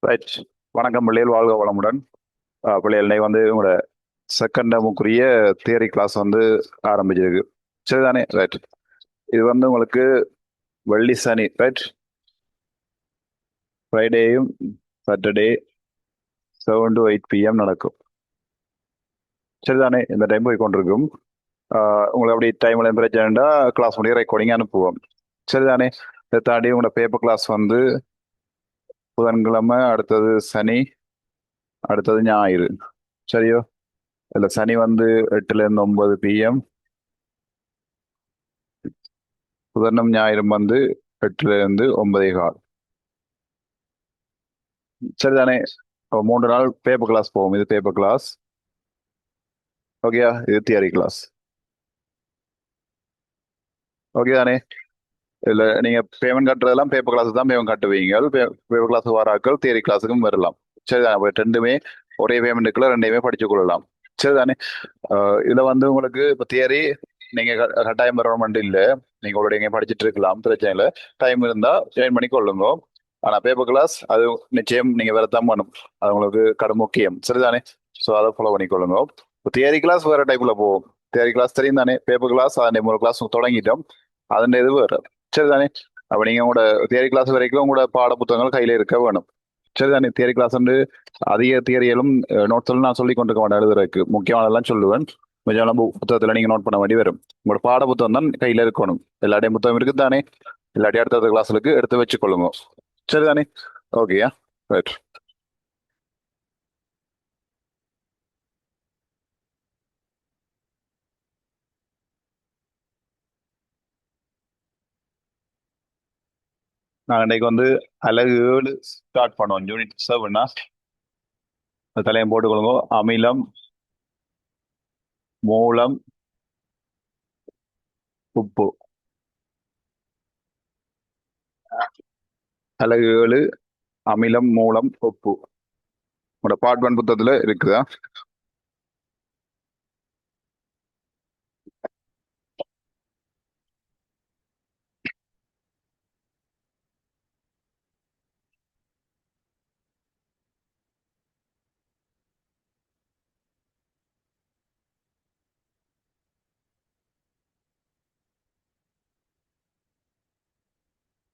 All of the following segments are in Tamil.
ரைட். வணக்கம் பிள்ளைகள், வாழ்க வளமுடன். பிள்ளைகள் இன்னைக்கு வந்து உங்களோட செகண்ட் டேமுக்குரிய தியரி கிளாஸ் வந்து ஆரம்பிச்சிருக்கு. சரிதானே? ரைட். இது வந்து உங்களுக்கு வெள்ளி சனி, ரைட், ஃப்ரைடேயும் சாட்டர்டே 7 to 8 p.m. நடக்கும். சரிதானே? இந்த டைம் போய் கொண்டிருக்கும். உங்களுக்கு அப்படி டைம்ல பிரச்சனைடா கிளாஸ் முடிய ரெக்கார்டிங் அனுப்புவோம். சரிதானே? இதை தாண்டி உங்களோட பேப்பர் கிளாஸ் வந்து புதன்கிழமை, அடுத்தது சனி, அடுத்தது ஞாயிறு. சரியோ? இல்ல, சனி வந்து 8 to 9 p.m. புதனும் ஞாயிறும் வந்து 8 to 9:15. சரிதானே? அப்ப 3 நாள் பேப்பர் கிளாஸ் போகும். இது பேப்பர் கிளாஸ். ஓகேயா? இது தியரி கிளாஸ். ஓகே தானே? இல்ல, நீங்க பேமெண்ட் கட்டுறதெல்லாம் பேப்பர் கிளாஸ் தான் பேமெண்ட் கட்டுவீங்க. பேப்பர் கிளாஸ் வராக்கள் தியரி கிளாஸுக்கும் வரலாம். சரிதானே? அப்ப ரெண்டுமே ஒரே பேமெண்ட்டுக்குள்ள ரெண்டையுமே படிச்சு கொள்ளலாம். சரிதானே? இதுல வந்து உங்களுக்கு இப்ப தியரி நீங்க கட்டாயம் வரணும் இல்ல, நீங்க உங்களுடைய எங்க படிச்சுட்டு இருக்கலாம், பிரச்சனை இல்லை. டைம் இருந்தா ஜாயின் பண்ணி கொள்ளுங்க. ஆனா பேப்பர் கிளாஸ் அது நிச்சயம் நீங்க வரத்தான் பண்ணும். அது உங்களுக்கு கடும் முக்கியம். சரிதானே? ஸோ அதை ஃபாலோ பண்ணிக்கொள்ளுங்க. இப்போ தியரி கிளாஸ் வேற டைப்ல போகும். தியரி கிளாஸ் தெரியும் தானே? பேப்பர் கிளாஸ் அதன் ஒரு கிளாஸ் தொடங்கிட்டோம். அதன் இது வேற. சரிதானே? அப்ப நீங்க உங்களோட தியரி கிளாஸ் வரைக்கும் உங்களோட பாட புத்தகங்கள் கையில இருக்க வேணும். சரிதானே? தியரி கிளாஸ் வந்து அதிக தியரியிலும் நோட்ஸ் நான் சொல்லி கொண்டிருக்க மாட்டேன். எழுதுறதுக்கு முக்கியமானதெல்லாம் சொல்லுவேன். கொஞ்சம் நம்ம புத்தகத்துல நீங்க நோட் பண்ண வேண்டி வரும். உங்களோட பாட புத்தகம் தான் கையில இருக்கணும். எல்லாடையும் புத்தகம் இருக்குது தானே? இல்லாட்டி அடுத்த கிளாஸ்களுக்கு எடுத்து வச்சுக்கொள்ளுங்க. சரிதானே? ஓகேயா? ரைட். நாங்கள் இன்னைக்கு வந்து அழகு 7 ஸ்டார்ட் பண்ணுவோம். யூனிட் 7. தலையம் போட்டுக்கொள்ளுங்க. அமிலம், மூலம், உப்பு. அழகு 7, அமிலம், மூலம், உப்பு. உங்களோட பார்ட் 1 புத்தகத்துல இருக்குதா?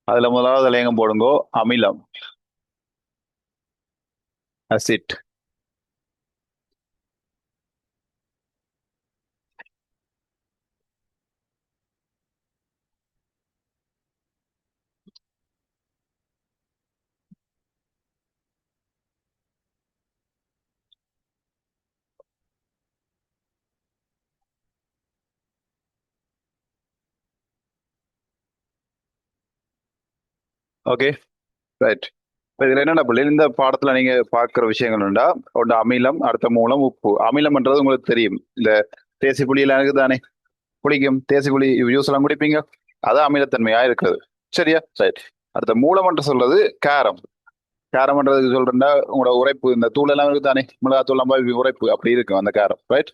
அதுல முதலாவது தலையங்கம் போடுங்கோ. அமிலம், அசிட். Okay, right. இதுல என்னென்ன பிள்ளை, இந்த பாடத்துல நீங்க பார்க்குற விஷயங்கள் உண்டா? ஒன்று அமிலம், அடுத்த மூலம், உப்பு. அமிலம்ன்றது உங்களுக்கு தெரியும். இந்த தேசி புளி எல்லாம் இருக்குது தானே? குடிக்கும் தேசி புளி ஜூஸ் எல்லாம் குடிப்பீங்க. அது அமிலத்தன்மையா இருக்குது. சரியா? ரைட். அடுத்த மூலம் என்று சொல்றது காரம். காரம்ன்றதுக்கு சொல்றேன்னா உங்களோட உரைப்பு, இந்த தூள் எல்லாம் இருக்குது தானே? மிளகாத்தூள் நம்ம உரைப்பு அப்படி இருக்கும் அந்த காரம். ரைட்.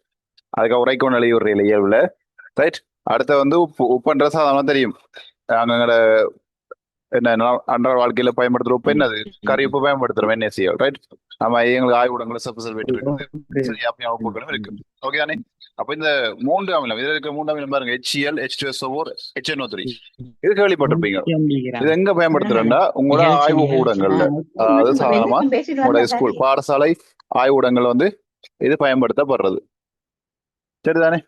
அதுக்கு உரைக்கும் எழுதி விடுற இயல்புல. ரைட். அடுத்த வந்து உப்பு. உப்புன்ற சாதாரணமா தெரியும். அங்க என்ன அன்றாட வாழ்க்கையில பயன்படுத்துற உப்பு என்னது? கறி உப்பு பயன்படுத்துறோம், NaCl. ரைட். நம்ம எங்களுக்கு ஆய்வுடங்களை சப்புசல் வெற்றி இருக்குது. சரி, அப்படி உப்புகளும் இருக்கு. ஓகே தானே? அப்ப இந்த 3 அமிலம், இதுல இருக்க 3 அமிலம் பாருங்க: HCl, H2SO4, HNO3. இது கேள்விப்பட்டிருப்பீங்க. இது எங்க பயன்படுத்துறேன்னா உங்களோட ஆய்வு கூடங்கள்ல, அதாவது சாதாரணமா உங்களோட ஸ்கூல் பாடசாலை ஆய்வுடங்கள் வந்து இது பயன்படுத்தப்படுறது. சரிதானே?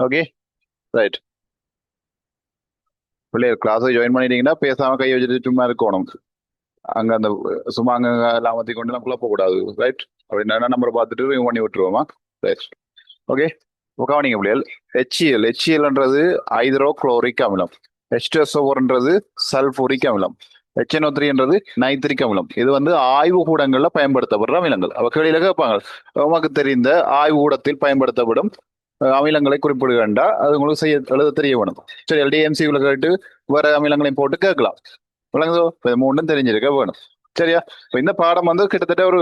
Okay, right. பிள்ளையர் கிளாஸ் ஜாயின் பண்ணிட்டீங்கன்னா பேசாம கை வச்சுட்டு சும்மா இருக்கணும். அங்க அந்த சும்மா அங்க எல்லாம் மாத்தி கொண்டு எல்லாம் குழப்ப கூடாது. ரைட். அப்படின்னா நம்பரை பார்த்துட்டு ரிமூவ் பண்ணி விட்டுருவோமா? ரைட். ஓகே. கவனிங்க பிள்ளைகள். HClன்றது ஹைட்ரோகுளோரிக் அமிலம். H2SO4ன்றது சல்பூரிக் அமிலம். HNO3ன்றது நைட்ரிக் அமிலம். இது வந்து ஆய்வு கூடங்கள்ல பயன்படுத்தப்படுற அமிலங்கள். அவ கேள்வியில கேட்பாங்க, உமக்கு தெரிந்த ஆய்வு கூடத்தில் பயன்படுத்தப்படும் அமிலங்களை குறிப்பிடுகண்டா அது உங்களுக்கு செய்ய எழுத தெரிய வேணும். சரி, LDMC கேட்டு வேற அமிலங்களையும் போட்டு கேட்கலாம். விளங்குதோ? 3 தெரிஞ்சிருக்க வேணும். சரியா? இப்ப இந்த பாடம் வந்து கிட்டத்தட்ட ஒரு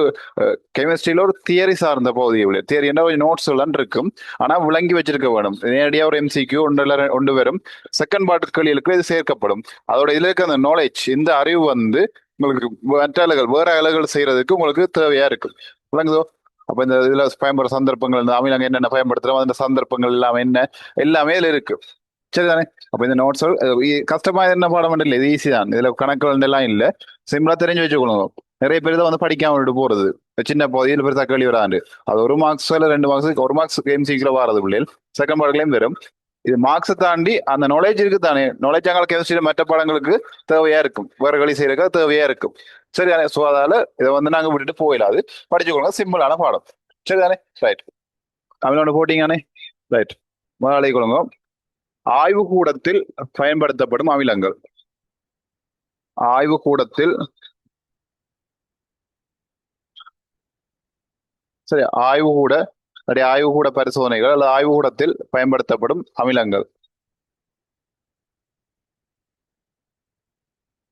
கெமிஸ்ட்ரியில ஒரு தியரி சார்ந்த பகுதி. தியரி என்ன கொஞ்சம் நோட்ஸ் எல்லாம் இருக்கும். ஆனா விளங்கி வச்சிருக்க வேணும். நேரடியா ஒரு எம்சிக்யூ ஒன்று வரும். செகண்ட் பார்ட் கேள்விகளுக்கு இது சேர்க்கப்படும். அதோட இதுல இருக்க அந்த நாலேஜ், இந்த அறிவு வந்து உங்களுக்கு மற்ற அலைகள், வேற அலைகள் செய்யறதுக்கு உங்களுக்கு தேவையா இருக்கு. விளங்குதோ? அப்ப இந்த இதுல பயன்படுற சந்தர்ப்பங்கள், இந்த அமிலங்க என்னென்ன பயன்படுத்துறோம், அந்த சந்தர்ப்பங்கள் எல்லாம் என்ன, எல்லாமே இதுல இருக்கு. சரிதானே? அப்ப இந்த நோட்ஸ் கஷ்டமா என்ன பாடம் இல்லை, இது ஈஸி தான். இதுல கணக்குகள் எல்லாம் இல்ல. சிம்பிளா தெரிஞ்சு வச்சுக்கணும். நிறைய பேர் தான் வந்து படிக்காம விட்டு போறது. சின்ன பகுதியில் பெருசா கேள்வி வராது. அது ஒரு மார்க்ஸ் இல்ல 2 மார்க்ஸ், ஒரு மார்க்ஸ் எம்சிக்குள்ள வாரது பிள்ளைகள். செகண்ட் பார்ட்லயும் வரும். இது மார்க்ஸை தாண்டி அந்த நாலேஜ் இருக்கு தானே, நாலேஜ் அங்கே கெமிஸ்ட்ரியில மற்ற பாடங்களுக்கு தேவையா இருக்கும், வேற வழி செய்யறதுக்கு தேவையா இருக்கும். சரிதானே? ஸோ அதால இதை வந்து நாங்க விட்டுட்டு போயிடாது. படிச்சுக்கோங்க, சிம்பிளான பாடம். சரிதானே? ரைட். தமிழோட போட்டிங்கானே. ரைட். முதலாளி கொள்ளுங்க. ஆய்வுக்கூடத்தில் பயன்படுத்தப்படும் அமிலங்கள். ஆய்வுக்கூடத்தில், சரி, ஆய்வுகூட, அப்படி ஆய்வுகூட பரிசோதனைகள் அல்லது ஆய்வுகூடத்தில் பயன்படுத்தப்படும் அமிலங்கள்.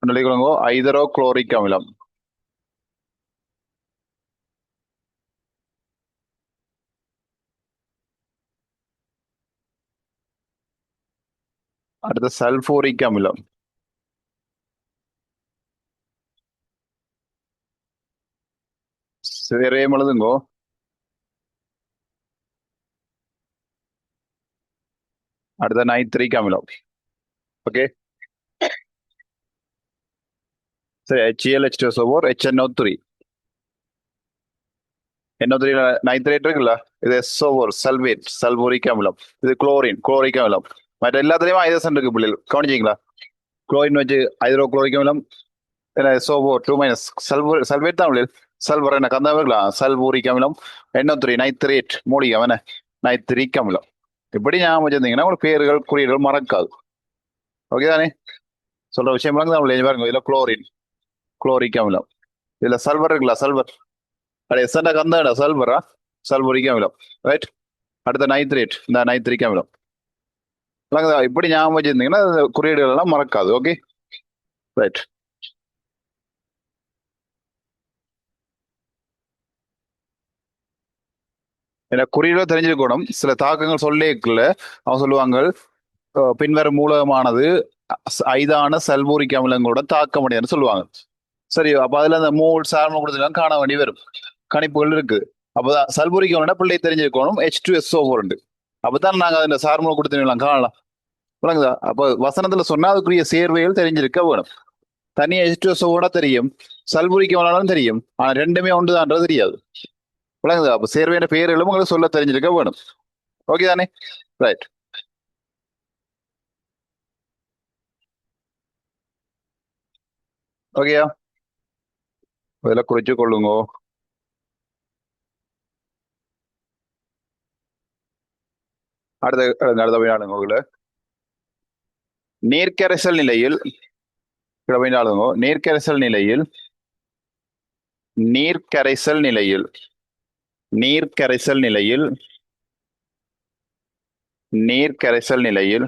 சொல்லிக்கொள்ளுங்க. ஐதரோ குளோரிக் அமிலம். அடுத்து சல்பூரிக் அமிலம். சிறையம் எழுதுங்கோ. அடுத்த நைட்ரிக் அமிலம். ஓகே. சரி, HCl H2SO4 HNO3. NO3 nitrate இருக்குல்ல, இது SO4 சல்வேட், சல்பூரிக் அமிலம். இது குளோரின், குளோரிக் அமிலம். மற்ற எல்லாத்துலயும் ஐதரசன் இருக்கு பிள்ளைகள், கவனிச்சிங்களா? குளோரின் வச்சு ஹைட்ரோ குளோரிக் அமிலம், SO4 2 - சல்பூர் சல்வேட் தான் பிள்ளைகள். சல்பர் என்ன கந்தா இருக்கலாம், சல்பூரிக் அமிலம். NO3 நைட்ரேட், மூலிகை என்ன, நைட்ரிக் அமிலம். இப்படி ஞாபகம் வச்சிருந்தீங்கன்னா உங்களுக்கு பேர்கள் குறியீடுகள் மறக்காது. ஓகே தானே? சொல்ற விஷயம் தான் பாருங்க. இதுல குளோரின், குளோரிக் அமிலம். இதுல சல்வர் இருக்குல்ல, சல்வர். அட எஸ்என்டா கந்தாடா சல்வரா, சல்பூரிக் அமிலம். ரைட். அடுத்த நைட்ரேட், இந்த நைட்ரிக் அமிலம். விளங்குதா? இப்படி ஞாபகம் வச்சிருந்தீங்கன்னா இந்த குறியீடுகள் எல்லாம் மறக்காது. ஓகே. ரைட். எனக்கு குறியீடுகள் தெரிஞ்சிருக்கணும். சில தாக்கங்கள் சொல்லேக்குள்ள அவங்க சொல்லுவாங்க, பின்வரும் மூலகமானது ஐதான சல்பூரிக் அமிலங்களோட தாக்க முடியாதுன்னு சொல்லுவாங்க. சரி, அப்ப அதுல அந்த மூல் சார்ம கொடுத்துலாம் காண வேண்டி வரும். கணிப்புகள் இருக்கு. அப்பதான் சல்பூரிக் அமிலம் பிள்ளை தெரிஞ்சிருக்கணும் H2SO4 உண்டு. அப்பதான் நாங்க அந்த சார்ம கொடுத்துலாம் காணலாம். விளங்குதா? அப்ப வசனத்துல சொன்னா அதுக்குரிய சேர்வைகள் தெரிஞ்சிருக்க வேணும். தனியா H2SO தெரியும், சல்பூரிக் அமிலம் தெரியும், ஆனா ரெண்டுமே ஒன்றுதான்றது தெரியாது. விளங்குதா? அப்ப சேர்வையான பேர்களும் உங்களுக்கு சொல்ல தெரிஞ்சிருக்க வேணும். ஓகே தானே? ரைட். ஓகேயா? இதெல்லாம் குறிச்சு கொள்ளுங்க. அடுத்த வினாடுங்க. நீர்க்கரைசல் நிலையில், வினாடுங்க. நீர்க்கரைசல் நிலையில், நீர்க்கரைசல் நிலையில், நீர்க்கரைசல் நிலையில், நீர்க்கரைசல் நிலையில்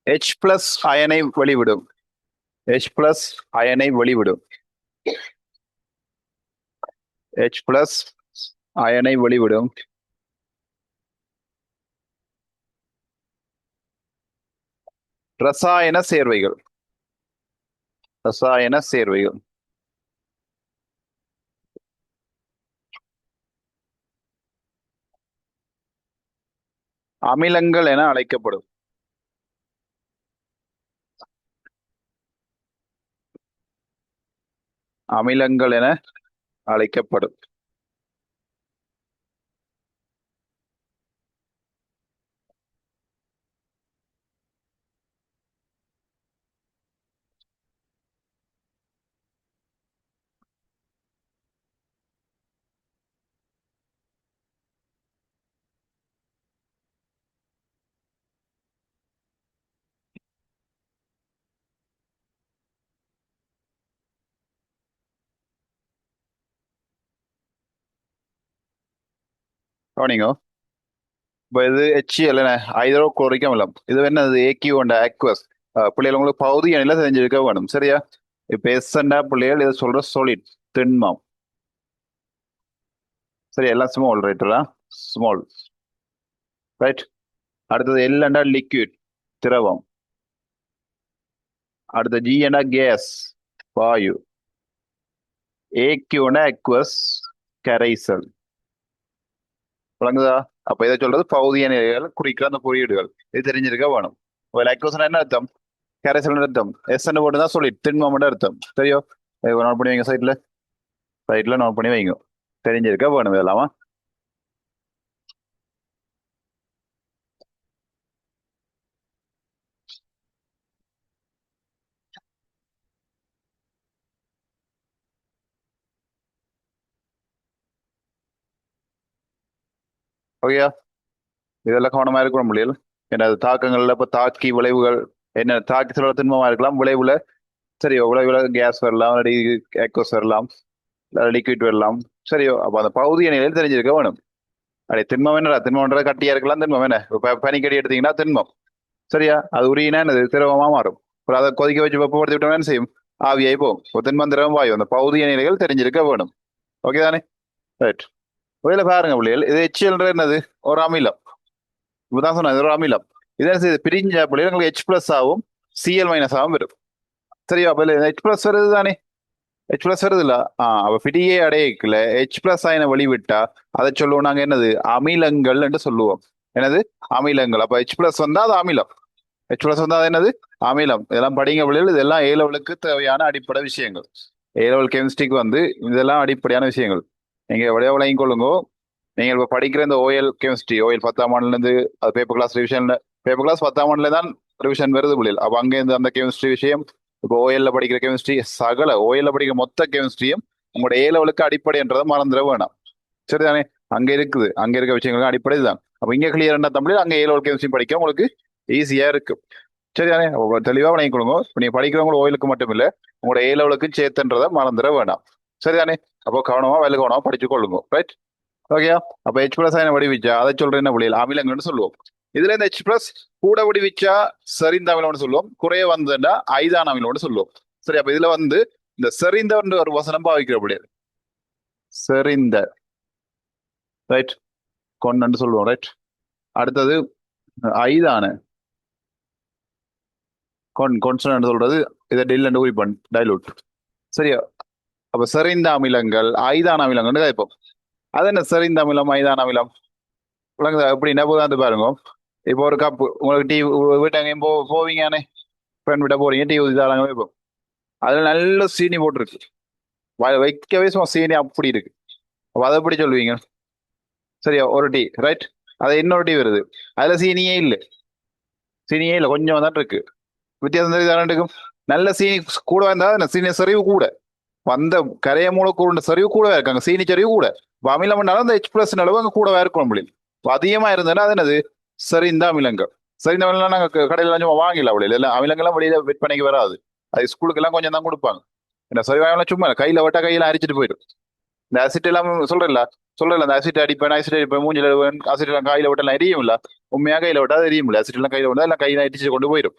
H+ அயனை வெளிவிடும். H+ அயனை வெளிவிடும். H+ அயனை வெளிவிடும். ரசாயன சேர்வைகள், ரசாயன சேர்வைகள். அமிலங்கள் என அழைக்கப்படும். அமிலங்கள் என அழைக்கப்படும். கவனிங்க. இப்போ இது HCl என்ன, ஹைட்ரோ குளோரிக் அமிலம். இது என்னது, ஏக்யூ அண்ட் அக்வஸ். பிள்ளைகள் உங்களுக்கு பகுதி அணில தெரிஞ்சிருக்க வேணும், சரியா? இப்போ எஸ்என்டா பிள்ளைகள் இதை சொல்ற solid, திண்மம். சரி, எல்லாம் ஸ்மால் ரைட்டரா, ஸ்மால். ரைட். அடுத்தது எல் அண்டா லிக்விட், திரவம். அடுத்த ஜி அண்டா கேஸ், வாயு. ஏக்யூ அண்டா அக்வஸ், கரைசல். விளங்குதா? அப்ப இதை சொல்றது பகுதிய நிலைகள் குறிக்கிற அந்த குறியீடுகள். இது தெரிஞ்சிருக்க வேணும். அக்வஸ் என்ன அர்த்தம்? கரைசல் அர்த்தம். எஸ் போட்டு தான் சொல்லி திண்மம் அர்த்தம். சரியோ? நோட் பண்ணி வைங்க சைட்ல. சைட்ல நோட் பண்ணி வைங்க. தெரிஞ்சிருக்க வேணும் இதெல்லாமா. ஓகேயா? இதெல்லாம் கவனமா இருக்கணும் முடியல. ஏன்னா அது தாக்கங்கள்ல இப்ப தாக்கி விளைவுகள் என்ன, தாக்கி சொல்ற திண்மமா இருக்கலாம், விளைவுல சரியோ, விளைவுல கேஸ் வரலாம், அக்வஸ் வரலாம், லிக்விட் வரலாம். சரியோ? அப்ப அந்த பகுதிய நிலையில் தெரிஞ்சிருக்க வேணும். அடே திண்மம் என்னடா, திண்மம்ன்றது கட்டியா இருக்கலாம், திண்மம் என்ன, இப்ப பனிக்கட்டி எடுத்தீங்கன்னா திண்மம். சரியா? அது உரியினா என்னது, திரவமா மாறும். அப்புறம் அதை கொதிக்க வச்சு வெப்பப்படுத்தி விட்டோம்னா என்ன செய்யும், ஆவியாയി போகும். திண்மம், திரவம், வாயு, அந்த பௌதிக நிலைகள் தெரிஞ்சிருக்க வேணும். ஓகே தானே? ரைட். இதுல பாருங்க பிள்ளைகள், இது HCl என்னது, ஒரு அமிலம். இப்பதான் சொன்னது, இது ஒரு அமிலம். இதே பிரிஞ்ச பிள்ளைகள் உங்களுக்கு H+ ஆகும், Cl- ஆகும் வரும். சரியா? அப்ப H+ வருது தானே, H+ வருது இல்ல. அப்ப பிடியே அடையக்குல H+ ஆயின வெளிவிட்டா அதை சொல்லுவோம் நாங்க என்னது, அமிலங்கள் என்று சொல்லுவோம். என்னது, அமிலங்கள். அப்ப H+ வந்தா அது அமிலம். H+ வந்தா அது என்னது, அமிலம். இதெல்லாம் படிங்க பிள்ளைகள், இதெல்லாம் A-லெவலுக்கு தேவையான அடிப்படை விஷயங்கள். A-லெவல் கெமிஸ்ட்ரிக்கு இதெல்லாம் அடிப்படையான விஷயங்கள். நீங்க எவ்வளவு விளங்கிக் கொள்ளுங்க. நீங்க இப்ப படிக்கிற இந்த OL கெமிஸ்ட்ரி, OL 10ஆம் ஆண்டுல இருந்து அது பேப்பர் கிளாஸ் ரிவிஷன்ல, பேப்பர் கிளாஸ் 10ஆம் ஆண்டுல தான் ரிவிஷன் வருது பிள்ளைகள். அப்ப அங்க இருந்து அந்த கெமிஸ்ட்ரி விஷயம், இப்போ OL படிக்கிற கெமிஸ்ட்ரி, சகல OL படிக்கிற மொத்த கெமிஸ்ட்ரியும் உங்களோட A-லெவலுக்கு அடிப்படைன்றதை மறந்துட வேணாம். சரிதானே? அங்க இருக்குது, அங்க இருக்க விஷயங்களுக்கு அடிப்படை தான். அப்ப இங்க கிளியர் தமிழ், அங்க A-லெவல் கெமிஸ்ட்ரி படிக்க உங்களுக்கு ஈஸியா இருக்கு. சரிதானே? தெளிவா விளங்கிக் கொடுங்க. இப்ப நீங்க படிக்கிறவங்க ஓயிலுக்கு மட்டும் இல்ல, உங்களோட A-லெவலுக்கும் சேர்த்துன்றதை மறந்துட வேண்டாம். சரிதானே? அப்போ கவனமா வேலை கவனமா படிச்சு கொள்ளுங்க. ரைட். ஓகேயா? அப்ப H+ ஆயின வடிவிச்சா அதை சொல்ற என்ன விளையல், அமிலங்கள்னு சொல்லுவோம். இதுல இந்த H+ கூட வடிவிச்சா செறிந்த அமிலம்னு சொல்லுவோம், குறைய வந்தா ஐதான அமிலம்னு சொல்லுவோம். சரி, அப்ப இதுல இந்த செறிந்த ஒரு வசனம் பாவிக்கிற முடியாது. செறிந்த. ரைட். கொன்னு சொல்லுவோம். ரைட். அடுத்தது ஐதான. கொன்சன் சொல்றது இதை டில் அண்ட் குறிப்பன், டைலூட். சரியா? அப்ப செறிந்த அமிலங்கள், ஐதான அமிலங்கள் கேட்போம். அது என்ன செறிந்த அமிலம், ஐதான அமிலம்? விளங்குதா? எப்படி என்ன பாருங்க. இப்போ ஒரு கப்பு உங்களுக்கு டீ, வீட்டு எங்கேயும் போவீங்கன்னு, ஃப்ரெண்ட் விட்ட போறீங்க, டீ ஊற்றி தராங்க வைப்போம். அதுல நல்ல சீனி போட்டிருக்கு, வைக்கவே சும்மா சீனி அப்படி இருக்கு. அப்ப அதை எப்படி சொல்லுவீங்க? சரியா? ஒரு டீ. ரைட். அது இன்னொரு டீ வருது, அதுல சீனியே இல்லை. சீனியே இல்லை, கொஞ்சம் தான் இருக்கு. வித்தியாசம் தெரியுதா ரெண்டுக்கும்? நல்ல சீனி கூட வந்தா சீனி செறிவு கூட, வந்த கரைய மூலக்கூறு சரிவு கூடவே இருக்காங்க, சீனி சரிவு கூட. அமிலம் பண்ணாலும் அந்த H+ அளவு அங்க கூடவே இருக்கும் முடியும். அதிகமா இருந்ததுன்னா அது என்னது, சரிந்த அமிலங்கள். சரிந்த அமிலம் நாங்க கடையில கொஞ்சம் வாங்கல, அப்படி இல்லை அமிலங்கள்லாம் வெளியில விற்பனைக்கு வராது. அது ஸ்கூலுக்கு எல்லாம் கொஞ்சம் தான் கொடுப்பாங்க. என்ன சரிவாயெல்லாம் சும்மா கையில விட்டா கையில அரிச்சிட்டு போயிடும். இந்த அசிட் எல்லாம் சொல்றல அந்த அசிட் அடிப்பேன், அசிட் அடிப்பேன், மூஞ்சில அசிட் எல்லாம் கையில விட்டெல்லாம் எரியும் இல்ல. உண்மையா கையில விட்டா எரியும் இல்ல, அசிட் எல்லாம் கையில விட்டா எல்லாம் கையில அடிச்சு கொண்டு போயிடும்.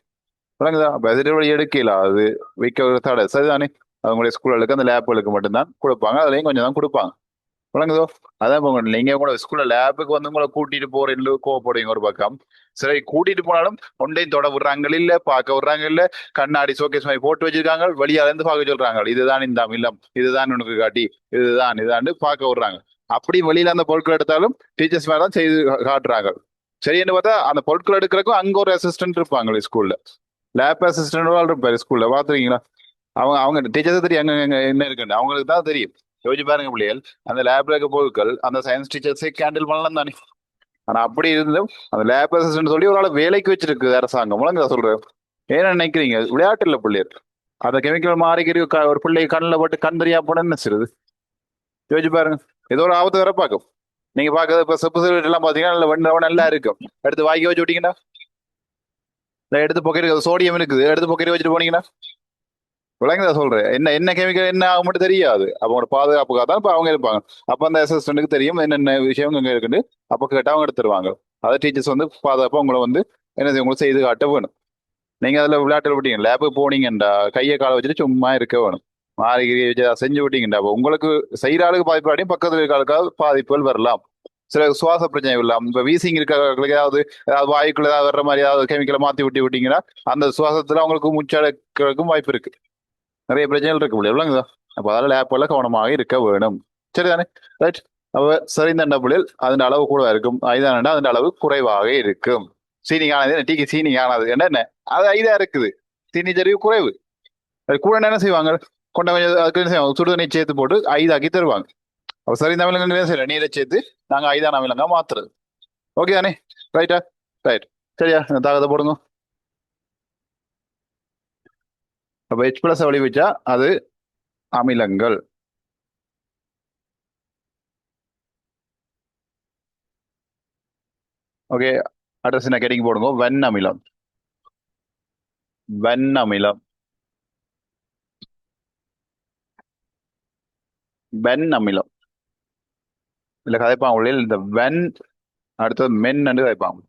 விளங்குதா? அப்ப அசிட் வழி எடுக்கல, அது விற்க தடை. சரிதானே? அவங்களுடைய ஸ்கூலுக்கு அந்த லேப்புகளுக்கு மட்டும்தான் கொடுப்பாங்க, அதுலயும் கொஞ்சம் தான் கொடுப்பாங்க. விளங்குதோ? அதான் இப்போ நீங்க கூட ஸ்கூல்ல லேபுக்கு உங்களை கூட்டிட்டு போறீங்க, கோவப்படுவீங்க ஒரு பக்கம். சரி, கூட்டிட்டு போனாலும் ஒன்றையும் தொட விடுறாங்க இல்ல, பார்க்க விடுறாங்க இல்ல, கண்ணாடி ஷோகேஸ் மாதிரி போட்டு வச்சிருக்காங்க, வெளியால இருந்து பார்க்க சொல்றாங்க, இதுதான் இந்த அமிலம், இதுதான் உனக்கு காட்டி, இதான்னு பார்க்க விடுறாங்க. அப்படி வெளியில அந்த பொருட்கள் எடுத்தாலும் டீச்சர்ஸ் மேல தான் செய்து காட்டுறாங்க. சரின்னு பார்த்தா அந்த பொருட்கள் எடுக்கிறதுக்கும் அங்க ஒரு அசிஸ்டன்ட் இருப்பாங்க ஸ்கூல்ல, லேப் அசிஸ்டன்ட் இருப்பாரு ஸ்கூல்ல, பாத்துருக்கீங்களா? அவங்க அவங்க டீச்சர்ஸ் தெரியும் அங்க என்ன இருக்குன்னு, அவங்களுக்கு தான் தெரியும். யோசிச்சு பாருங்க பிள்ளைகள், அந்த லேப்ல இருக்க பொருட்கள் அந்த சயின்ஸ் டீச்சர்ஸே கேண்டில் பண்ணலாம் தானே. ஆனா அப்படி இருந்தும் அந்த லேப் அசிஸ்டன்ட் சொல்லி ஒரு ஆளை வேலைக்கு வச்சிருக்கு அரசாங்கம். முழங்க சொல்றேன். ஏன்னா நினைக்கிறீங்க, விளையாட்டு இல்ல பிள்ளைகள். அந்த கெமிக்கல் மாறிக்கறி ஒரு பிள்ளை கண்ணில் போட்டு கண் தெரியா போன என்ன செய்யுது? யோசிச்சு பாருங்க. ஏதோ ஒரு ஆபத்து வர பார்க்கும். நீங்க பாக்குறது இப்ப செப்பு சிகரெட் எல்லாம் பாத்தீங்கன்னா நல்ல வெண்ணெய் நல்லா இருக்கும், எடுத்து வாங்கி வச்சு விட்டீங்கன்னா, இல்லை எடுத்து பொக்கெட் சோடியம் இருக்குது, எடுத்து பொக்கெட் வச்சுட்டு போனீங்கன்னா விளங்குதா சொல்றேன், என்ன என்ன கெமிக்கல் என்ன ஆகும் மட்டும் தெரியாது. அவங்களோட பாதுகாப்புக்காக தான் இப்ப அவங்க இருப்பாங்க. அப்ப அந்த அசிஸ்டன்ட்டுக்கு தெரியும் என்னென்ன விஷயம் இங்க இருக்குன்னு. அப்ப கேட்டா அவங்க எடுத்துருவாங்க. அதை டீச்சர்ஸ் வந்து பாதுகாப்பா உங்களை வந்து என்ன செய்ய, உங்களுக்கு செய்து காட்ட வேணும். நீங்க அதுல விளையாட்டு விட்டீங்க, லேபு போனீங்கண்டா கையை காலை வச்சுட்டு சும்மா இருக்க வேணும். மாறி செஞ்சு விட்டீங்கடா அப்ப உங்களுக்கு செய்யற ஆளுக்கு பாதிப்பாடையும் பக்கத்துல இருக்க ஆளுக்காவது பாதிப்புகள் வரலாம். சில சுவாச பிரச்சனை வரலாம். இப்ப வீசிங் இருக்கிறவங்களுக்கு ஏதாவது வாய்க்குள்ள ஏதாவது வர்ற மாதிரி ஏதாவது கெமிக்கலை மாத்தி விட்டீங்கன்னா அந்த சுவாசத்துல அவங்களுக்கு மூச்சடைக்கிறதுக்கும் வாய்ப்பு இருக்கு. நிறைய பிரச்சனைகள் இருக்கு பிள்ளைங்க. அப்ப அதனால லேப்ல கவனமாக இருக்க வேணும். சரிதானே? ரைட். அப்ப சரிந்த புள்ளில் அதன் அளவு கூட இருக்கும், ஐதானண்டா அதன் அளவு குறைவாக இருக்கும். சீனி காணாது, டீக்கு சீனி காணாது என்ன, அது ஐதா இருக்குது. சீனி சரிவு குறைவு. அது கூட என்ன செய்வாங்க, கொண்ட கொஞ்சம் அதுக்கு என்ன செய்வாங்க, சுடுதண்ணி சேர்த்து போட்டு ஐதாக்கி தருவாங்க. அப்ப சரி தமிழங்க என்ன செய்யல, நீரை சேர்த்து நாங்க ஐதான விலங்கா மாத்துறது. ஓகே தானே? ரைட்டா? ரைட். சரியா? இந்த தாகத்தை போடுங்க. அப்ப H பிளஸ் வழி வச்சா அது அமிலங்கள். ஓகே. அட்ரஸ் என்ன கேட்டிங் போடுங்க. வெண் அமிலம். வெண் அமிலம். வெண் அமிலம். இல்ல கதைப்பாங்க உள்ளே இந்த வெண் அடுத்தது மென் கதைப்பாங்க.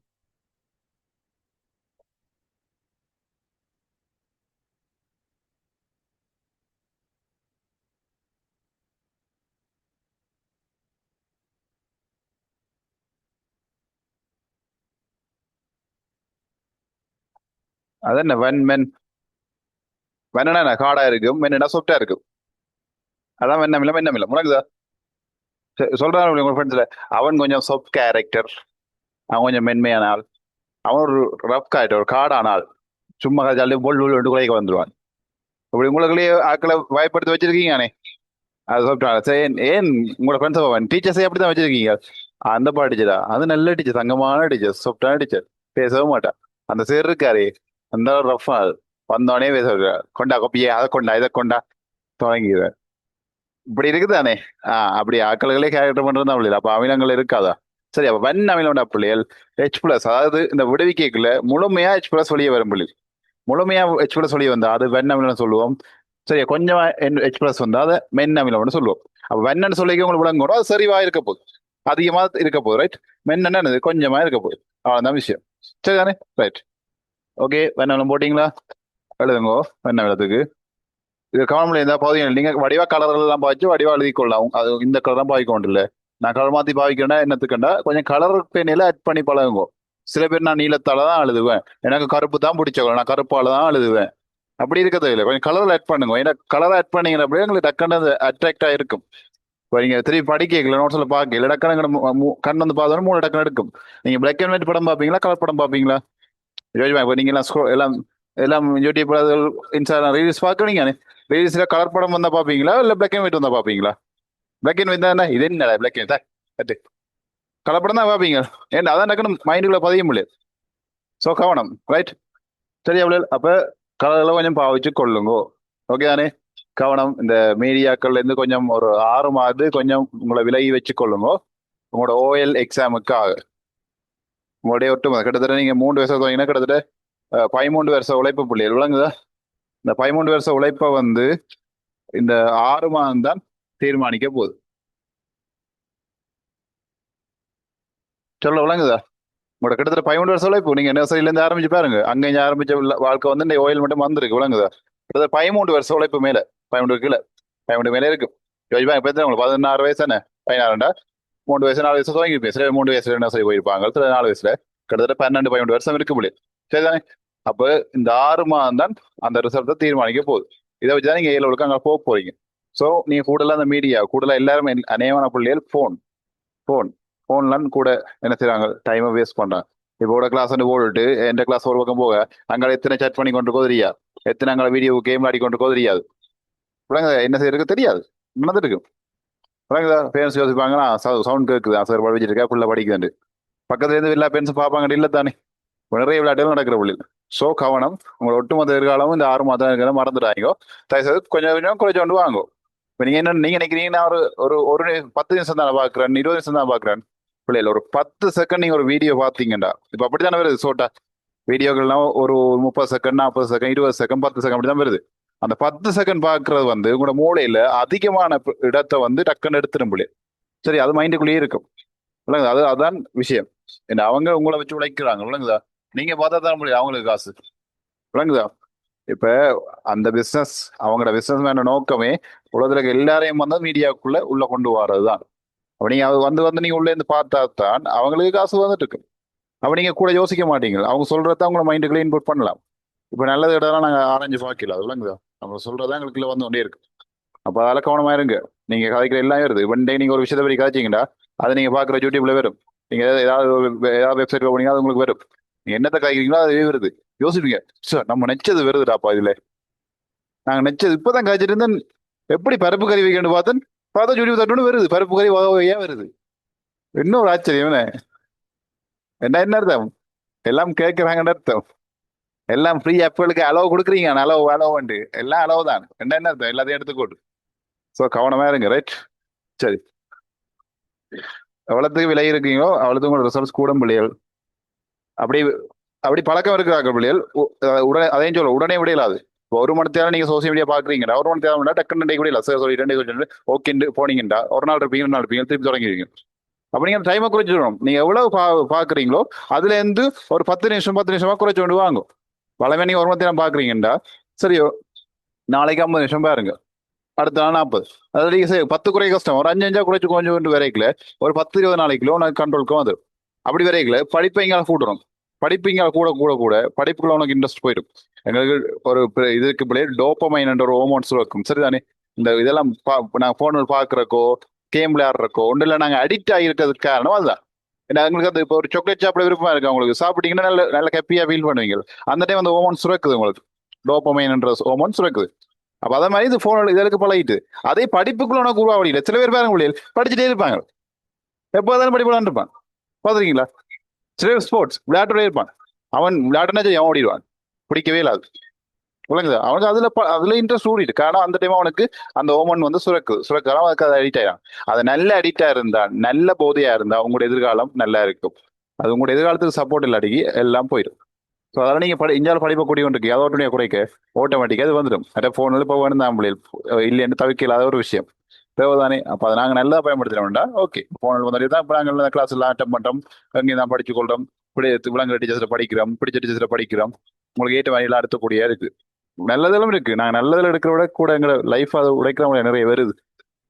அது என்ன வெண் மென்? வெண்ணா என்ன காடா இருக்கும், மென்னா சொப்டா இருக்கும். அதான் வெண் அமிலம். வெண் அமிலம் உனக்குதா சொல்றான் உங்க ஃப்ரெண்ட்ஸ்ல. அவன் கொஞ்சம் சொப் கேரக்டர், அவன் கொஞ்சம் மென்மையான ஆள், அவன் ஒரு ரஃப் கேரக்டர், ஒரு காடான ஆள். சும்மா ஜாலி போல் குறைக்க வந்துருவான். அப்படி உங்களுக்குள்ளேயே ஆக்களை பயப்படுத்தி வச்சிருக்கீங்க. அது சாப்பிட்டாங்க. சரி, ஏன் உங்களோட ஃப்ரெண்ட்ஸ் அவன் டீச்சர்ஸே அப்படி தான் வச்சிருக்கீங்க? அந்த பா டீச்சரா? அது நல்ல டீச்சர், தங்கமான டீச்சர், சாஃப்டான டீச்சர். பேசவே மாட்டா. அந்த சேர் இருக்காரு, அந்த ரஃபா வந்தோடனே பேச கொண்டா கொப்பியே, அதை கொண்டா இதை கொண்டா தொடங்கிடுவேன். இப்படி இருக்குதானே? அப்படி ஆக்களே கேரக்டர் பண்றது தான் அப்படி. அப்ப அமிலங்கள் இருக்காதா? சரி, அப்ப வன் அமிலோட பிள்ளைகள் H பிளஸ், அதாவது இந்த விடுவிக்கைக்குள்ள முழுமையா H பிளஸ் வெளியே வரும் பிள்ளை. முழுமையா H பிளஸ் வெளியே வந்தா அது வெண் அமிலம் சொல்லுவோம். சரி, கொஞ்சமா H பிளஸ் வந்தா அதை மென் அமிலம்னு சொல்லுவோம். அப்ப வெண்ணன்னு சொல்லி உங்களுக்கு விளங்கணும், அது சரிவா இருக்க போகுது, அதிகமா இருக்க போகுது. ரைட். மென்னு என்னது, கொஞ்சமா இருக்க போகுது. அவ்வளவுதான் விஷயம். சரிதானே? ரைட். ஓகே. வெண்ணம் போட்டீங்களா? எழுதுங்கோ வெண்ணத்துக்கு. இது கவர்மெண்ட் இருந்தா பாவீங்க, நீங்க வடிவா கலர் எல்லாம் பாய்ச்சி வடிவா எழுதி கொள்ளலாம். அது இந்த கலர் தான் பாவிக்க இல்ல. நான் கலர் மாத்தி பாவிக்கிறேன்னா என்னத்துக்குண்டா கொஞ்சம் கலர் பேனில ஆட் பண்ணி பழகுங்க. சில பேர் நான் நீலத்தால தான் எழுதுவேன், எனக்கு கருப்பு தான் பிடிச்சவங்க, நான் கருப்பால தான் எழுதுவேன். அப்படி இருக்க தேவையில்லை, கொஞ்சம் கலர் ஆட் பண்ணுங்க. ஏன்னா கலர் ஆட் பண்ணீங்க அப்படியே உங்களுக்கு டக்குன்னு அட்ராக்ட் ஆயிருக்கும். இப்போ நீங்க திருப்பி படிக்கல, நோட்ஸ்ல பார்க்கல, டக்குனு கண் வந்து பார்த்தோன்னா மூணு டக்குனு எடுக்கும். நீங்க பிளாக் அண்ட் ஒயிட் படம் பார்ப்பீங்களா, கலர் படம் பார்ப்பீங்களா? யோசிப்பா. இப்போ நீங்க எல்லாம் எல்லாம் எல்லாம் யூடியூப் இன்ஸ்டாகிராம் ரீல்ஸ் பார்க்குறீங்க. ரீல்ஸ்ல கலர் படம் வந்தா பார்ப்பீங்களா இல்ல பிளாக் அண்ட் ஒயிட் வந்தா பார்ப்பீங்களா? பிளாக் அண்ட் ஒயிட் தான். இது என்ன பிளாக் அண்ட் ஒயிட், கலர் படம் தான் பார்ப்பீங்க. ஏன்னா அதான் டக்குனு மைண்டுக்குள்ள பதிய முடியாது. ஸோ கவனம். ரைட். சரி அவ்வளோ. அப்ப கலர்ல கொஞ்சம் பாவிச்சு கொள்ளுங்க. ஓகே தானே? கவனம். இந்த மீடியாக்கள்ல இருந்து கொஞ்சம் ஒரு 6 மாதம் கொஞ்சம் உங்களை விலகி வச்சு கொள்ளுங்க, உங்களோட ஓஎல் எக்ஸாமுக்காக. உங்களுடைய ஒட்டுமொத்த கிட்டத்தட்ட நீங்க 3 வருஷம் துவங்கினா கிட்டத்தட்ட 13 வருஷம் உழைப்பு புள்ளியல் விளங்குதா? இந்த 13 வருஷம் உழைப்பை வந்து இந்த 6 மாதம் தான் தீர்மானிக்க போகுது. சொல்ல விளங்குதா? உங்களோட கிட்டத்தட்ட 13 வருஷம் உழைப்பு. நீங்க நர்சரியில இருந்து ஆரம்பிச்சு பாருங்க, அங்க இங்க ஆரம்பிச்ச வாழ்க்கை வந்து இந்த ஓயில் மட்டும் வந்திருக்கு விளங்குதா? கிட்டத்தட்ட 13 வருஷம் உழைப்பு மேல, 13 கீழே, 13 மேலே இருக்கும். யோசிப்பா. இப்ப உங்களுக்கு 16 வயசு தானே? 16டா 3 வயசு 4 வயசு துவங்கி சில 3 வயசுல நர்சரி போயிருப்பாங்க, சில 4 வயசுல. கிட்டத்தட்ட 12 12 வருஷம் இருக்கு முடியும். சரிதானே? அப்ப இந்த 6 மாதம் தான் அந்த ரிசல்ட்டை தீர்மானிக்க போகுது. இதை வச்சுதான் நீங்க ஏழு அங்க போக போறீங்க. ஸோ நீங்க கூடுதலா அந்த மீடியா கூடுதலா எல்லாரும் அநேகமான பிள்ளைகள் போன் போன்லாம் கூட என்ன செய்றாங்க, டைமை வேஸ்ட் பண்றாங்க. இப்போ கூட கிளாஸ் வந்து போட்டுட்டு எந்த கிளாஸ் ஒரு பக்கம் போக அங்கே எத்தனை chat பண்ணி கொண்டு இருக்கோ தெரியாது, எத்தனை அங்கே வீடியோ கேம் ஆடி கொண்டு இருக்கோ தெரியாது. விளங்குதா? என்ன செய்யறதுக்கு தெரியாது, நடந்துட்டு. விளங்குதா? பேரண்ட்ஸ் யோசிப்பாங்கன்னா சவுண்ட் கேட்குது, சார் படிச்சிருக்கா ஃபுல்லாக படிக்குது, பக்கத்துல இருந்து எல்லா பேரண்ட்ஸும் பார்ப்பாங்க இல்ல தானே? நிறைய விளையாட்டுகள் நடக்கிற புள்ளி. ஸோ கவனம். உங்களோட ஒட்டுமொத்த எதிர்காலமும் இந்த 6 மாதம் இருக்கிற மறந்துடாங்க. தயவுசெய்து கொஞ்சம் கொஞ்சம் குறைச்சு கொண்டு வாங்க. இப்போ நீங்க என்ன நீங்க நினைக்கிறீங்க, நான் ஒரு ஒரு ஒரு 10 நிமிஷம் தானே பாக்குறேன், 20 நிமிஷம் தான் பாக்குறேன். பிள்ளைல ஒரு 10 செகண்ட் நீங்க ஒரு வீடியோ பாத்தீங்கடா, இப்ப அப்படித்தானே வருது சோட்டா வீடியோக்கள்லாம். ஒரு 30 செகண்ட், 40 செகண்ட், 20 செகண்ட், 10 செகண்ட் அப்படிதான் வருது. அந்த 10 செகண்ட் பார்க்கறது வந்து உங்களோட மூளையில அதிகமான இடத்தை வந்து டக்குன்னு எடுத்துடும் புள்ளி. சரி, அது மைண்டுக்குள்ளேயே இருக்கும். விளங்குதா? அதான் விஷயம். என்ன அவங்க உங்களை வச்சு உழைக்கிறாங்க, விளங்குதா? நீங்க பார்த்தா தான் முடியும் அவங்களுக்கு காசு. விளங்குதா? இப்ப அந்த பிசினஸ், அவங்களோட பிசினஸ் மேன நோக்கமே உலகத்துல இருக்க எல்லாரையும் வந்து மீடியாவுக்குள்ள உள்ள கொண்டு வர்றதுதான். அப்ப நீங்க அது வந்து வந்து நீங்க உள்ள இருந்து பார்த்தா தான் அவங்களுக்கு காசு வந்துட்டு இருக்கு. அப்ப நீங்க கூட யோசிக்க மாட்டீங்க, அவங்க சொல்றத உங்களோட மைண்டுக்குள்ள இன்புட் பண்ணலாம். இப்ப நல்லது இடம்லாம் நாங்க ஆராய்ஞ்சு பார்க்கல, அது விளங்குதா? அவங்க சொல்றதா எங்களுக்குள்ள வந்து கொண்டே இருக்கு. அப்ப அதில் கவனமா இருங்க. நீங்க கதைக்கிற எல்லாம் வருது. ஒன் டே நீங்க ஒரு விஷயத்தை பற்றி கதைச்சீங்கடா, அதை நீங்க பாக்குற யூடியூப்ல வரும். நீங்க ஏதாவது ஏதாவது வெப்சைட்ல போனீங்க அது உங்களுக்கு வரும். நீங்க என்னத்தை காய்க்கிறீங்களோ அதுவே வருது. யோசிப்பீங்க, சார் நம்ம நெச்சது வருதுடாப்பா இதுல. நாங்க நெச்சது இப்பதான் காய்ச்சிட்டு இருந்தேன். எப்படி பருப்பு கறி வைக்கணும்னு பார்த்தேன். பார்த்தா யூடியூப் தட்டுன்னு வருது, பருப்பு கறி ஏன் வருது. இன்னொரு ஆச்சரியம் என்ன? என்ன அர்த்தம்? எல்லாம் கேட்கறாங்கன்னு அர்த்தம். எல்லாம் ஃப்ரீ ஆப்களுக்கு அளவு கொடுக்குறீங்க, அளவு அளவு எல்லாம் அளவு தான். என்ன அர்த்தம்? எல்லாத்தையும் எடுத்துக்கோட்டு. ஸோ கவனமா இருங்க, ரைட்? சரி. எவ்வளவுக்கு விலை இருக்கீங்களோ அவ்வளவுக்கு உங்களோட ரிசல்ட்ஸ் கூட பிள்ளைகள். அப்படி அப்படி பழக்கம் இருக்கிறாங்க பிள்ளைகள். உடனே அதையும் சொல்ல உடனே விடையலாது. இப்போ ஒரு மணி நேரம் நீங்க சோசியல் மீடியா பாக்குறீங்கடா, ஒரு மணி நேரம் டக்குன்னு டே விடையில சார் சொல்லி 2 ஓகே போனீங்கடா, ஒரு நாள் இருப்பீங்க, 2 நாள் இருப்பீங்க, திருப்பி தொடங்கிடுவீங்க. அப்ப நீங்க டைமை குறைச்சிடணும். நீங்க எவ்வளவு பாக்குறீங்களோ அதுல இருந்து ஒரு 10 நிமிஷம் 10 நிமிஷமா குறைச்சு கொண்டு வாங்க. பழமே நீங்க ஒரு மணி நேரம் பாக்குறீங்கடா, சரியோ, நாளைக்கு 50 நிமிஷம் பாருங்க, அடுத்த நாள் 40. அதாவது நீங்க 10 குறை கஷ்டம், ஒரு 5 5 குறைச்சு கொஞ்சம் கொண்டு வரைக்கல ஒரு 10 20 நாளைக்குள்ள உனக்கு கண்ட்ரோலுக்கும் அது. அப்படி வரைக்கல படிப்பை இங்கே கூட்டுறோம். படிப்பு இங்கே கூட கூட கூட படிப்புக்குள்ள உனக்கு இன்ட்ரெஸ்ட் போயிடும். எங்களுக்கு ஒரு இதுக்கு பிள்ளை டோப்பமைன் என்ற ஒரு ஹோமோன்ஸ் இருக்கும், சரிதானே? இந்த இதெல்லாம் நாங்கள் போனில் பார்க்குறக்கோ கேம் விளையாடுறக்கோ ஒன்றும் இல்லை, நாங்கள் அடிக்ட் ஆகிருக்கிறதுக்கு காரணம் அதுதான். ஏன்னா எங்களுக்கு அது இப்போ ஒரு சாக்லேட் சாப்பிட விருப்பமா இருக்கு, உங்களுக்கு சாப்பிட்டீங்கன்னா நல்ல நல்ல ஹாப்பியாக ஃபீல் பண்ணுவீங்க. அந்த டைம் அந்த ஹோமோன் சுரக்குது உங்களுக்கு, டோப்பமைன் என்ற ஹோமோன் சுரக்குது. அப்ப அதே மாதிரி இது போன் இதற்கு பழகிட்டு அதே படிப்புக்குள்ள உனக்கு உருவாவடியில சில பேர் பாருங்க முடியல படிச்சுட்டே இருப்பாங்க, எப்போதாலும் படிப்பு இருப்பான். பாத்துருக்கீங்களா? சில பேர் ஸ்போர்ட்ஸ் விளையாட்டுலே இருப்பான். அவன் விளையாட்டுனா சரி அவன் ஓடிடுவான், பிடிக்கவே இல்லாது. விளங்குது? அவனுக்கு அதுல இன்ட்ரெஸ்ட் ஓடிட்டு காரணம் அந்த டைம் அவனுக்கு அந்த ஓமன் வந்து சுரக்கலாம், அதுக்கு அதை அடிக்ட் ஆயிடும். அது நல்ல அடிக்டா இருந்தா, நல்ல போதையா இருந்தா உங்களோட எதிர்காலம் நல்லா இருக்கும். அது உங்களோட எதிர்காலத்துக்கு சப்போர்ட் இல்லாட்டி எல்லாம் போயிடும். ஸோ அதெல்லாம் நீங்க இந்தியாவில் படிப்பை கூடி கொண்டு இருக்கு, அதோட குறைக்க ஆட்டோமேட்டிக்காக அது வந்துடும். அதே போனில் இப்போ வேணும் தான் இல்லைன்னு தவிர்க்க இல்லாத ஒரு விஷயம் தேவைதானே. அப்போ அதை நாங்கள் நல்லா பயன்படுத்தினோம்டா ஓகே. போனில் வந்துட்டு தான் இப்போ நாங்கள் கிளாஸ் எல்லாம் அட்டன் பண்ணுறோம், அங்கே தான் படிச்சு கொள்றோம், விலங்குற டீச்சர்ஸில் படிக்கிறோம், பிடிச்ச டீச்சர்ஸில் படிக்கிறோம். உங்களுக்கு ஏற்ற வகையில் அடுத்தக்கூடிய இருக்கு, நல்லதெல்லாம் இருக்கு. நாங்கள் நல்லதில் எடுக்கிற விட கூட எங்களை லைஃப் அதை உடைக்கிறவங்க நிறைய வருது.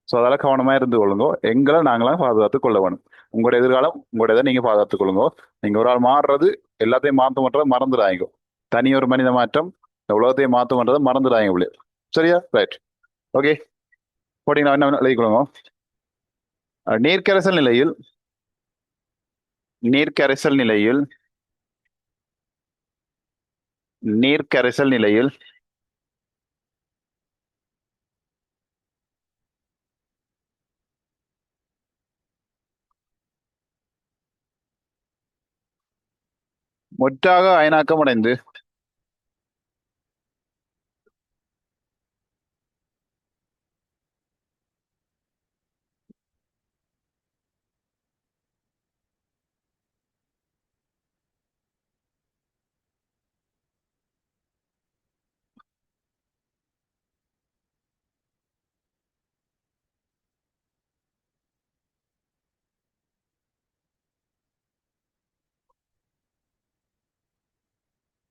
ஸோ அதெல்லாம் கவனமா இருந்து கொள்ளுங்க. எங்களை நாங்களாம் பாதுகாத்து கொள்ள வேணும். உங்களோட எதிர்காலம் உங்களோட நீங்க பாதுகாத்துக் கொள்ளுங்க. நீங்க ஒரு ஆள் மாறுறது எல்லாத்தையும் மாற்றம்ன்றதை மறந்துடாங்க. தனி ஒரு மனித மாற்றம் இந்த உலகத்தையும் மாற்றம்ன்றதை மறந்துடாங்க பிள்ளை. சரியா? ரைட். ஓகே. போட்டீங்களா? என்ன எழுதி கொள்ளுங்க. நீர்க்கரைசல் நிலையில் நீர்க்கரைசல் நிலையில் நீர்க்கரைசல் நிலையில் முற்றாக அயனாக்கம் அடைந்து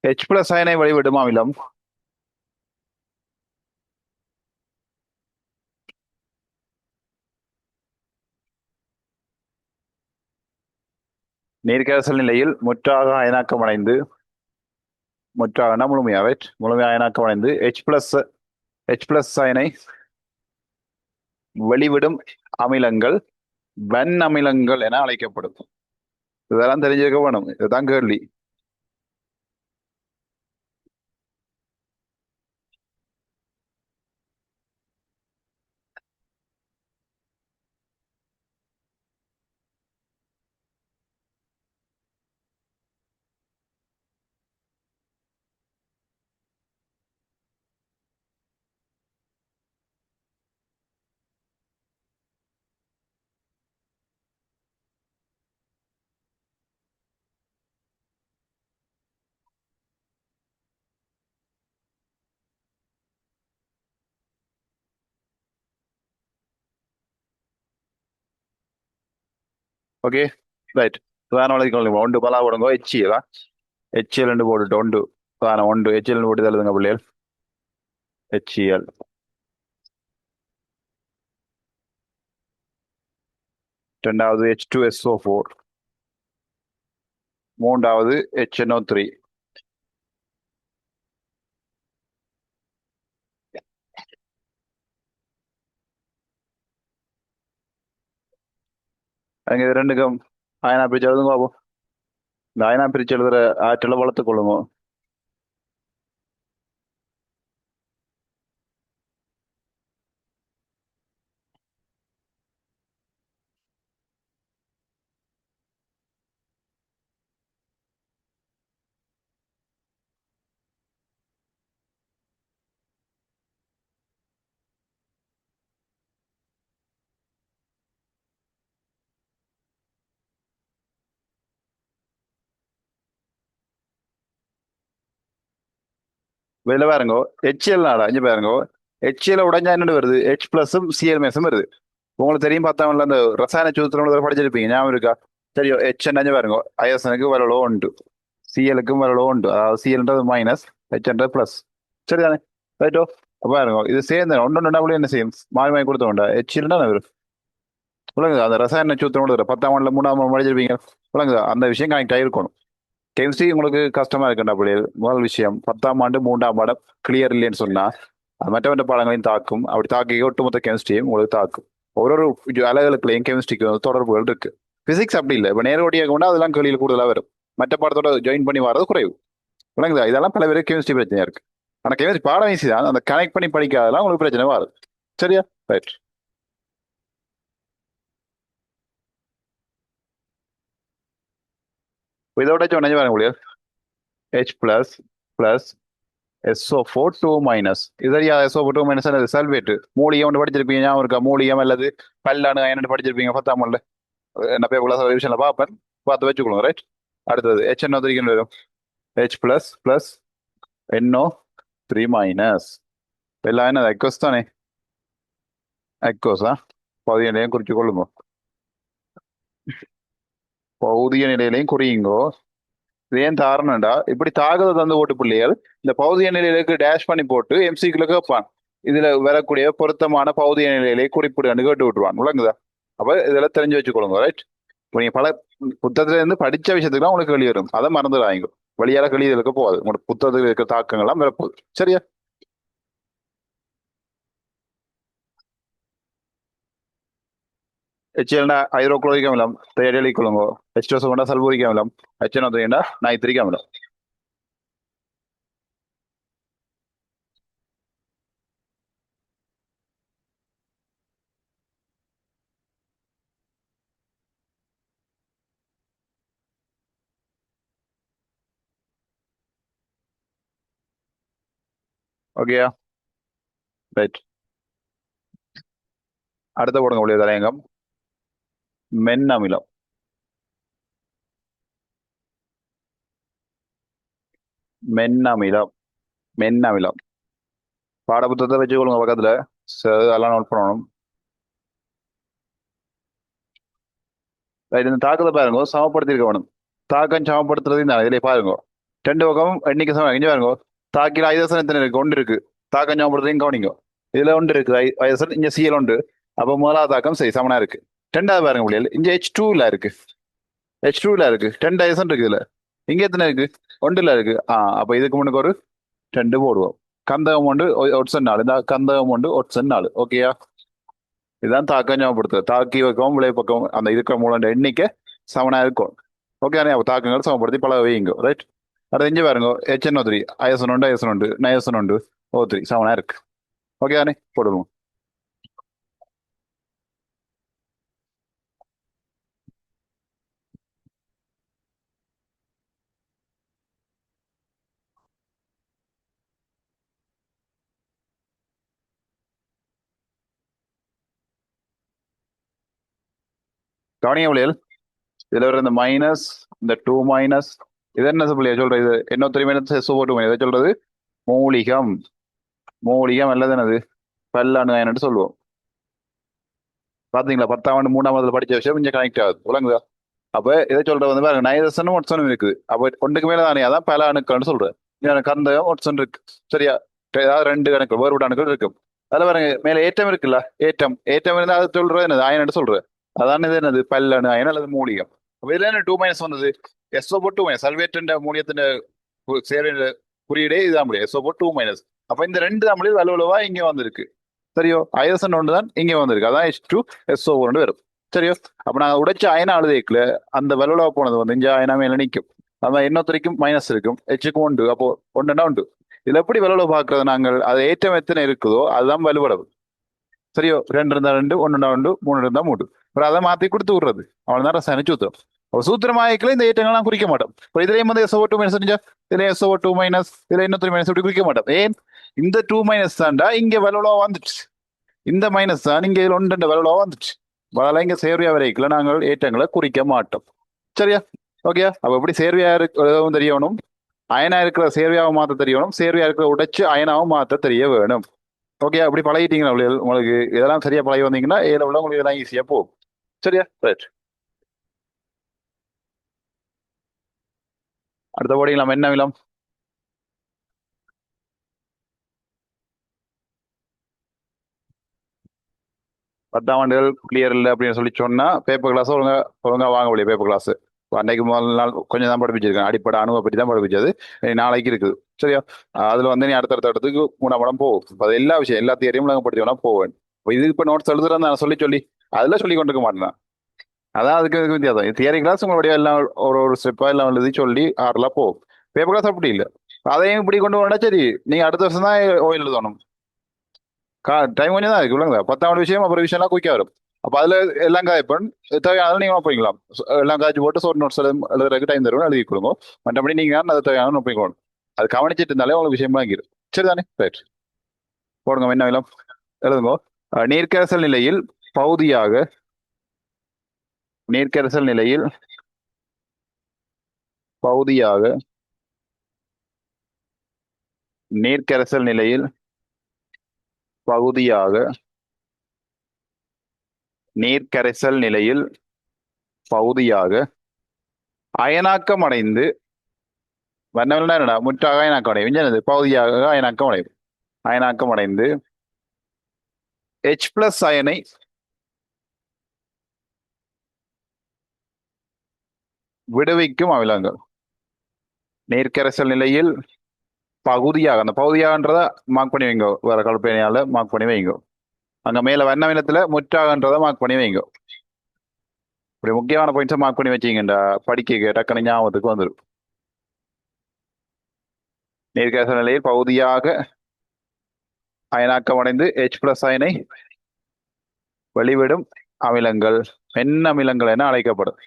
H+ அயனை வழிவிடும் அமிலம் நீர்க்கரைசல் நிலையில் முற்றாக அயனாக்கம் அடைந்து, முற்றாகனா முழுமையா, ரைட்? முழுமையாக அயனாக்கம் அடைந்து H+ அயனை வெளிவிடும் அமிலங்கள் வன் அமிலங்கள் என அழைக்கப்படும். இதெல்லாம் தெரிஞ்சிருக்க வேணும், இதுதான் கேள்வி. Okay right. வேற வளர்க்கணும் ஒன்று பலா போடுங்க HCl HCl போட்டுட்டு ஒன்று வேணாம் ஒன்று HCl போட்டு தள்ளுதுங்க பிள்ளைகள். HCl ரெண்டாவது H2SO4 மூன்றாவது HNO3 அங்கே இது ரெண்டுக்கும் அயனா பிரிச்சு எழுதுங்க பாப்போம். இந்த அயனா பிரிச்சு எழுதுற ஆற்றலை வளர்த்துக் கொள்ளுங்க. வெளில பாருங்க HCl நாடா இங்க பாருங்க. HCl உடஞ்சா என்ன வருது? H+ம் Cl- வருது. உங்களுக்கு தெரியும் பார்த்தவங்கள அந்த ரசாயன சூத்திரம் படிச்சிருப்பீங்க ஞாபகம் இருக்கா? தெரியும். என்ன பாருங்க அயசனுக்கு வரலோ உண்டு, சிஎலுக்கும் வரலோ உண்டு. அதாவது சிஎல்ன்றது மைனஸ், Hன்றது பிளஸ். சரிதானே? ரைட்டோ. பாருங்க இது சேர்ந்து ஒன்று டபுள் என்ன செய்யும்? மாறி மாறி கொடுத்தோண்டா HCl வரும். விளங்குதா? அந்த ரசாயன சூத்திரம் 10ஆம் ஆண்டுல 3ஆம் ஆண்டு படிச்சிருப்பீங்க. விளங்குதா? அந்த விஷயம் கனெக்ட் ஆகிருக்கணும். கெமிஸ்ட்ரி உங்களுக்கு கஷ்டமா இருக்குண்டா அப்படி. முதல் விஷயம் 10ஆம் ஆண்டு 3ஆம் பாடம் கிளியர் இல்லைன்னு சொன்னா அது மற்ற பாடங்களையும் தாக்கும். அப்படி தாக்கி ஒட்டுமொத்த கெமிஸ்ட்ரியும் உங்களுக்கு தாக்கும். ஒரு ஒரு அலகுகளுக்குள்ளேயும் கெமிஸ்ட்ரிக்கு தொடர்புகள் இருக்கு. பிசிக்ஸ் அப்படி இல்லை. இப்போ நேரடியாக கொண்டா அதெல்லாம் கேள்வியில் கூடுதலாக வரும். மற்ற பாடத்தோட ஜாயின் பண்ணி வர்றது குறைவு. விளங்குதா? இதெல்லாம் பல பேருக்கு கெமிஸ்ட்ரி பிரச்சனையா இருக்கு. ஆனா கெமிஸ்ட்ரி பாடம் ஈஸி தான். அந்த கனெக்ட் பண்ணி படிக்காதெல்லாம் உங்களுக்கு பிரச்சனை வரும். சரியா? ரைட். இதோட சொன்ன பாருங்க முடியாது. H++ SO4 2 minus. இதறியா SO4 2 மைனஸ் சல்வேட். மூலிகை ஒன்று படிச்சிருப்பீங்க ஞாபகம் இருக்கா? மூலிகம் அல்லது பல்லானு அயனு படிச்சிருப்பீங்க 10ஆம் ஆண்டுல. என்ன போய் உள்ள விஷயம்ல பார்ப்பேன். பார்த்து வச்சுக்கொள்ளுங்க. ரைட். அடுத்தது HNO3 வரும். H++ NO3 minus. எல்லாம் என்ன அக்வஸ் தானே? அக்வஸா? பகுதிய நிலையம் குறிச்சு கொள்ளுங்க. பௌதிக நிலையிலையும் குறியுங்கோ. இது ஏன் தாரணண்டா இப்படி தாகத தந்து ஓட்டு பிள்ளைகள் இந்த பௌதிக நிலையிலுக்கு டேஷ் பண்ணி போட்டு MCக்குள்ள கேட்பான். இதுல வரக்கூடிய பொருத்தமான பௌதிக நிலையிலே குறிப்பிடுன்னு கேட்டு விட்டுருவான். விளங்குதா? அப்ப இதெல்லாம் தெரிஞ்சு வச்சுக்கொள்ளுங்க. ரைட். இப்போ நீங்க பல புத்தகத்துல இருந்து படிச்ச விஷயத்துக்குலாம் உங்களுக்கு வெளியே வரும். அதை மறந்துடாங்க. வழியால கழிதலுக்கு போகாது. உங்களோட புத்தகத்தில் இருக்கிற தாக்கங்கள்லாம் வரப்போகுது. சரியா? HCl ஹைட்ரோகுளோரிக் அமிலம் எழுதிக் கொள்ளுங்க. H2SO சல்பூரிக் அமிலம். HNO3 நைட்ரிக் அமிலம். ஓகேயா? ரைட். அடுத்த போடுங்க உடைய தலையங்கம். மென் அமிலம். மென் அமிலம். மென் அமிலம். பாடப்புத்தகத்தை வச்சுக்கொள்ளுங்க பக்கத்துல. அதெல்லாம் நோட் பண்ணணும். ரைட். இந்த தாக்கத்தை பாருங்க சமப்படுத்திருக்க வேணும். தாக்கம் சமப்படுத்துறது இந்த இதிலே பாருங்க. ரெண்டு பக்கம் எண்ணிக்கை சமம். இங்க பாருங்க. தாக்கில ஐதசன் எத்தனை இருக்கு? ஒன்று இருக்கு. தாக்கம் சமப்படுத்துறதையும் கவனிங்க. இதுல ஒன்று இருக்கு ஐதசன். இங்க CL உண்டு. அப்ப முதலாவது தாக்கம் சரி சமனா இருக்கு. ரெண்டாவது பாருங்க முடியல. இங்க H2ல இருக்கு. H2ல இருக்கு. 2 ஐதசன் இருக்கு இதுல. இங்க எத்தனை இருக்கு? ஒன்றுல இருக்கு. அப்ப இதுக்கு முன்னுக்கு ஒரு 2 போடுவோம். கந்தகம் உண்டு ஒட்சன் 4. இந்த கந்தகம் உண்டு ஒட்சன் 4. ஓகேயா? இதுதான் தாக்கம் ஞாபகப்படுத்துறது. தாக்கி பக்கம் விளை பக்கம் அந்த இருக்கிற மூலம் எண்ணிக்கை சமனா இருக்கும். ஓகே தானே? அப்போ தாக்கங்கள் சமப்படுத்தி பழக வைங்க. ரைட். அடுத்து இங்கே பாருங்க. HNO3 அயசன் உண்டு அயசன் உண்டு நயசன் உண்டு O3 சமனா இருக்கு. ஓகே தானே? போடுவோம். கவனிய விளையல். இதுல வர இந்த மைனஸ், இந்த 2 மைனஸ், இது என்ன பிள்ளையா சொல்றது? இது NO3 மைனஸ் SO4 மைனஸ். இதை சொல்றது மூலிகம். மூலிகம் அல்லது என்னது? பல்லானு அயனன்னு சொல்லுவோம். பாத்தீங்களா? 10ஆம் ஆண்டு 3ஆம் ஆண்டுல படிச்ச விஷயம் இங்க கனெக்ட் ஆகுது. விளங்குதா? அப்ப இதை சொல்ற வந்து பாருங்க நைதசனும் ஒட்சனும் இருக்குது. அப்ப ஒன்றுக்கு மேல தானே அதான் பல அணுக்கள்னு சொல்றேன். கந்தகம் ஒட்சன் இருக்கு. சரியா? ஏதாவது ரெண்டு அணுக்கள் வேறுபட்ட அணுக்கள் இருக்கும். அதுல பாருங்க மேல ஏற்றம் இருக்குல்ல, ஏற்றம் ஏற்றம் இருந்தா அது சொல்றது என்னது அயனு சொல்றேன். அதான் இது என்னது பல்லணு அயன் அல்லது மூலிகம். அப்ப இதுல என்ன டூ மைனஸ் வந்தது? எஸ்ஓ டூ மைனஸ் சல்வேட் மூலியத்தின் சேர குறியீடே இதுதான் முடியும். S O two minus. அப்ப இந்த ரெண்டு தமிழில் வலுவலுவா இங்க வந்திருக்கு. சரியோ? ஐஎஸ்என் ஒன்று தான் இங்க வந்திருக்கு. அதான் H2SO வரும். சரியோ? அப்ப நாங்க உடைச்ச அயனா அழுதைக்குல அந்த வலுவலா போனது வந்து இங்க அயனா மேல நிற்கும். அதான் இன்னொருத்தரைக்கும் மைனஸ் இருக்கும், ஹெச்சுக்கும் உண்டு. அப்போ ஒன்றுனா உண்டு. இதுல எப்படி வலுவலா பாக்குறது? நாங்கள் அது ஏற்றம் எத்தனை இருக்குதோ அதுதான் வலுவளவு. சரியோ? ரெண்டு இருந்தா ரெண்டு, ஒன்றுனா ஒன்று, மூணு இருந்தா மூணு. அப்புறம் அதை மாத்தி கொடுத்து விடுறது. அவ்வளவுதான் ரசாயன சூத்திரம். அப்ப சூத்திரமாயக்கில் இந்த ஏற்றங்கள்லாம் குறிக்க மாட்டோம். இப்போ இதுலயும் வந்து SO2 மைனஸ் செஞ்சா இதுல SO2 மைனஸ், இதுல இன்னொரு மைனஸ் இப்படி குறிக்க மாட்டோம். ஏன்? இந்த டூ மைனஸ் தாண்டா இங்க வலுவலா வந்துச்சு. இந்த மைனஸ் தான் இங்க இதுல ஒன்று வலுவலா வந்துச்சு. அதனால இங்க சேர்வையா வரைக்குள்ள நாங்கள் ஏற்றங்களை குறிக்க மாட்டோம். சரியா? ஓகேயா? அப்ப எப்படி சேர்வையா இருக்கிறதும் தெரியணும், அயனா இருக்கிற சேர்வையாவும் மாத்த தெரியணும், சேர்வையா இருக்கிற உடைச்சு அயனாவும் மாத்த தெரிய வேணும். ஓகே, அப்படி பழகிட்டீங்களா பிள்ளைகள்? உங்களுக்கு இதெல்லாம் சரியா பழகி வந்தீங்கன்னா ஏல உள்ள உங்களுக்கு இதெல்லாம் ஈஸியா போகும். சரியா? ரைட். அடுத்த போடிங்களா என்ன விலம்? 10ஆம் ஆண்டுகள் கிளியர் இல்லை அப்படின்னு சொல்லி சொன்னா பேப்பர் கிளாஸ் ஒழுங்கா ஒழுங்கா வாங்க முடியும். பேப்பர் கிளாஸ் அன்னைக்கு முதல் நாள் கொஞ்சம் தான் படிப்பிச்சிருக்கேன், அடிப்படை அணுவை பற்றி தான் படிப்பிச்சது. நாளைக்கு இருக்குது. சரியா? அதுல வந்து நீ அடுத்தடுத்த இடத்துக்கு மூணாம் படம் போகும். அது எல்லா விஷயம் எல்லா தியரியும் நாங்கள் படிச்சு வேணா போவேன். இது இப்ப நோட்ஸ் எழுதுறேன் நான் சொல்லி சொல்லி அதெல்லாம் சொல்லி கொண்டிருக்க மாட்டேன். அதான் அதுக்கு இதுக்கு வித்தியாசம். தியரி கிளாஸ் உங்களுடைய எல்லாம் ஒரு ஒரு ஸ்டெப்பா எல்லாம் எழுதி சொல்லி ஆறுலாம் போகும். பேப்பர் கிளாஸ் அப்படி இல்லை. அதையும் இப்படி கொண்டு போனா சரி, நீங்க அடுத்த வருஷம் தான் ஓயில் எழுதணும். டைம் கொஞ்சம் தான் இருக்கு இல்லைங்களா? 10ஆம் விஷயம் அப்புறம் விஷயம்லாம் குயிக்கா வரும். அப்ப அதுல எல்லாம் காய்ப்பன் தேவையான நீங்க போய்க்கலாம். எல்லாம் காய்ச்சி போட்டு ஷோர்ட் நோட்ஸ் எழுதுறதுக்கு டைம் தருவோம், எழுதி கொடுங்க. மற்றபடி நீங்க அதை தேவையான போய்க்கணும். அது கவனிச்சிட்டு இருந்தாலே உங்களுக்கு விஷயம் வாங்கிடும். சரிதானே? ரைட். போடுங்க என்ன வேலாம் எழுதுங்க. நீர்க்கரசல் நிலையில் பகுதியாக நீர்க்கரசல் நிலையில் பகுதியாக நீர்க்கரசல் நிலையில் பகுதியாக நீர்க்கரைசல் நிலையில் பகுதியாக அயனாக்கம் அடைந்து வண்ணவில்னா என்னடா முற்றாக அயனாக்கம் அடையும். என்னது பகுதியாக அயனாக்கம் அடையும். அயனாக்கம் அடைந்து H+ அயனை விடுவிக்கும் அமிலங்கள். நீர்க்கரைசல் நிலையில் பகுதியாக, அந்த பகுதியாகன்றத மார்க் பண்ணி வைங்க, வேற கல்பனையால மார்க் பண்ணி வைங்க. அங்க மேல வண்ணவினத்துல முற்றாகன்றத மார்க் பண்ணி வைங்க. இப்படி முக்கியமான பாயிண்ட்ஸை மார்க் பண்ணி வச்சீங்கடா படிக்க டக்குனு ஞாபகத்துக்கு வந்துடும். நீர்க்கரைசல் நிலையில் பகுதியாக அயனாக்கம் அடைந்து H+ அயனை வெளிவிடும் அமிலங்கள் மென் அமிலங்கள் என அழைக்கப்படும்.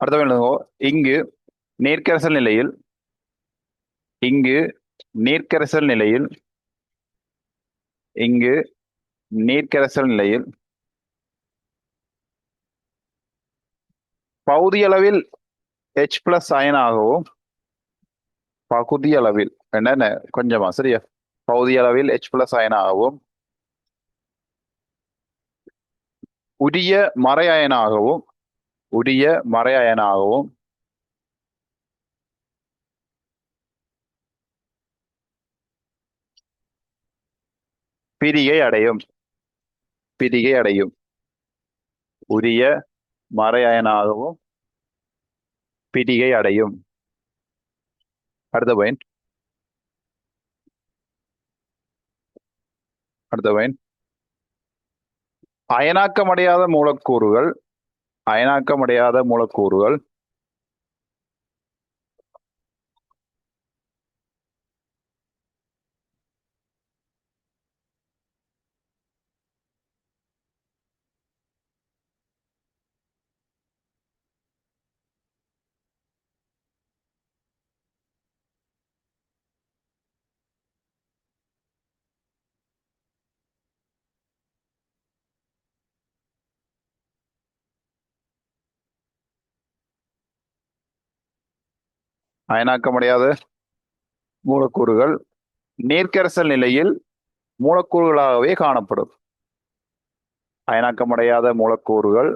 அடுத்த வேண்டுங்கோ. இங்கு நீர்க்கரசல் நிலையில் இங்கு நீர்க்கரசல் நிலையில் இங்கு நீர்க்கரசல் நிலையில் பகுதியளவில் H+ அயனாகவும் பகுதியளவில் என்ன கொஞ்சமா சரியா பகுதியளவில் H+ அயனாகவும் உரிய மறை அயனாகவும் உரிய மறை அயனாகவும் பிரிகை அடையும். பிரிகை அடையும். உரிய மறை அயனாகவும் பிரிகை அடையும். அடுத்த பாயிண்ட். அடுத்த பாயிண்ட். அயனாக்கமடையாத மூலக்கூறுகள் அயனாக்கமடையாத மூலக்கூறுகள் அயனாக்கமடையாத மூலக்கூறுகள் நீர்க்கரைசல் நிலையில் மூலக்கூறுகளாகவே காணப்படும். அயனாக்கமடையாத மூலக்கூறுகள்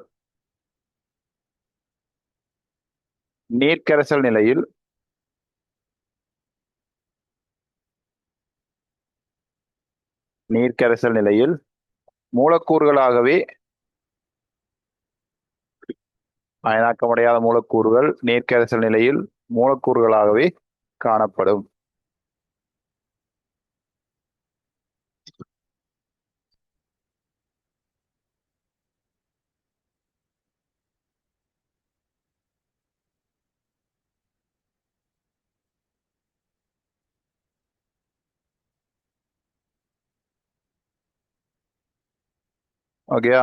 நீர்க்கரைசல் நிலையில் நீர்க்கரைசல் நிலையில் மூலக்கூறுகளாகவே அயனாக்கமடையாத மூலக்கூறுகள் நீர்க்கரைசல் நிலையில் மூலக்கூறுகளாகவே காணப்படும். ஓகேயா?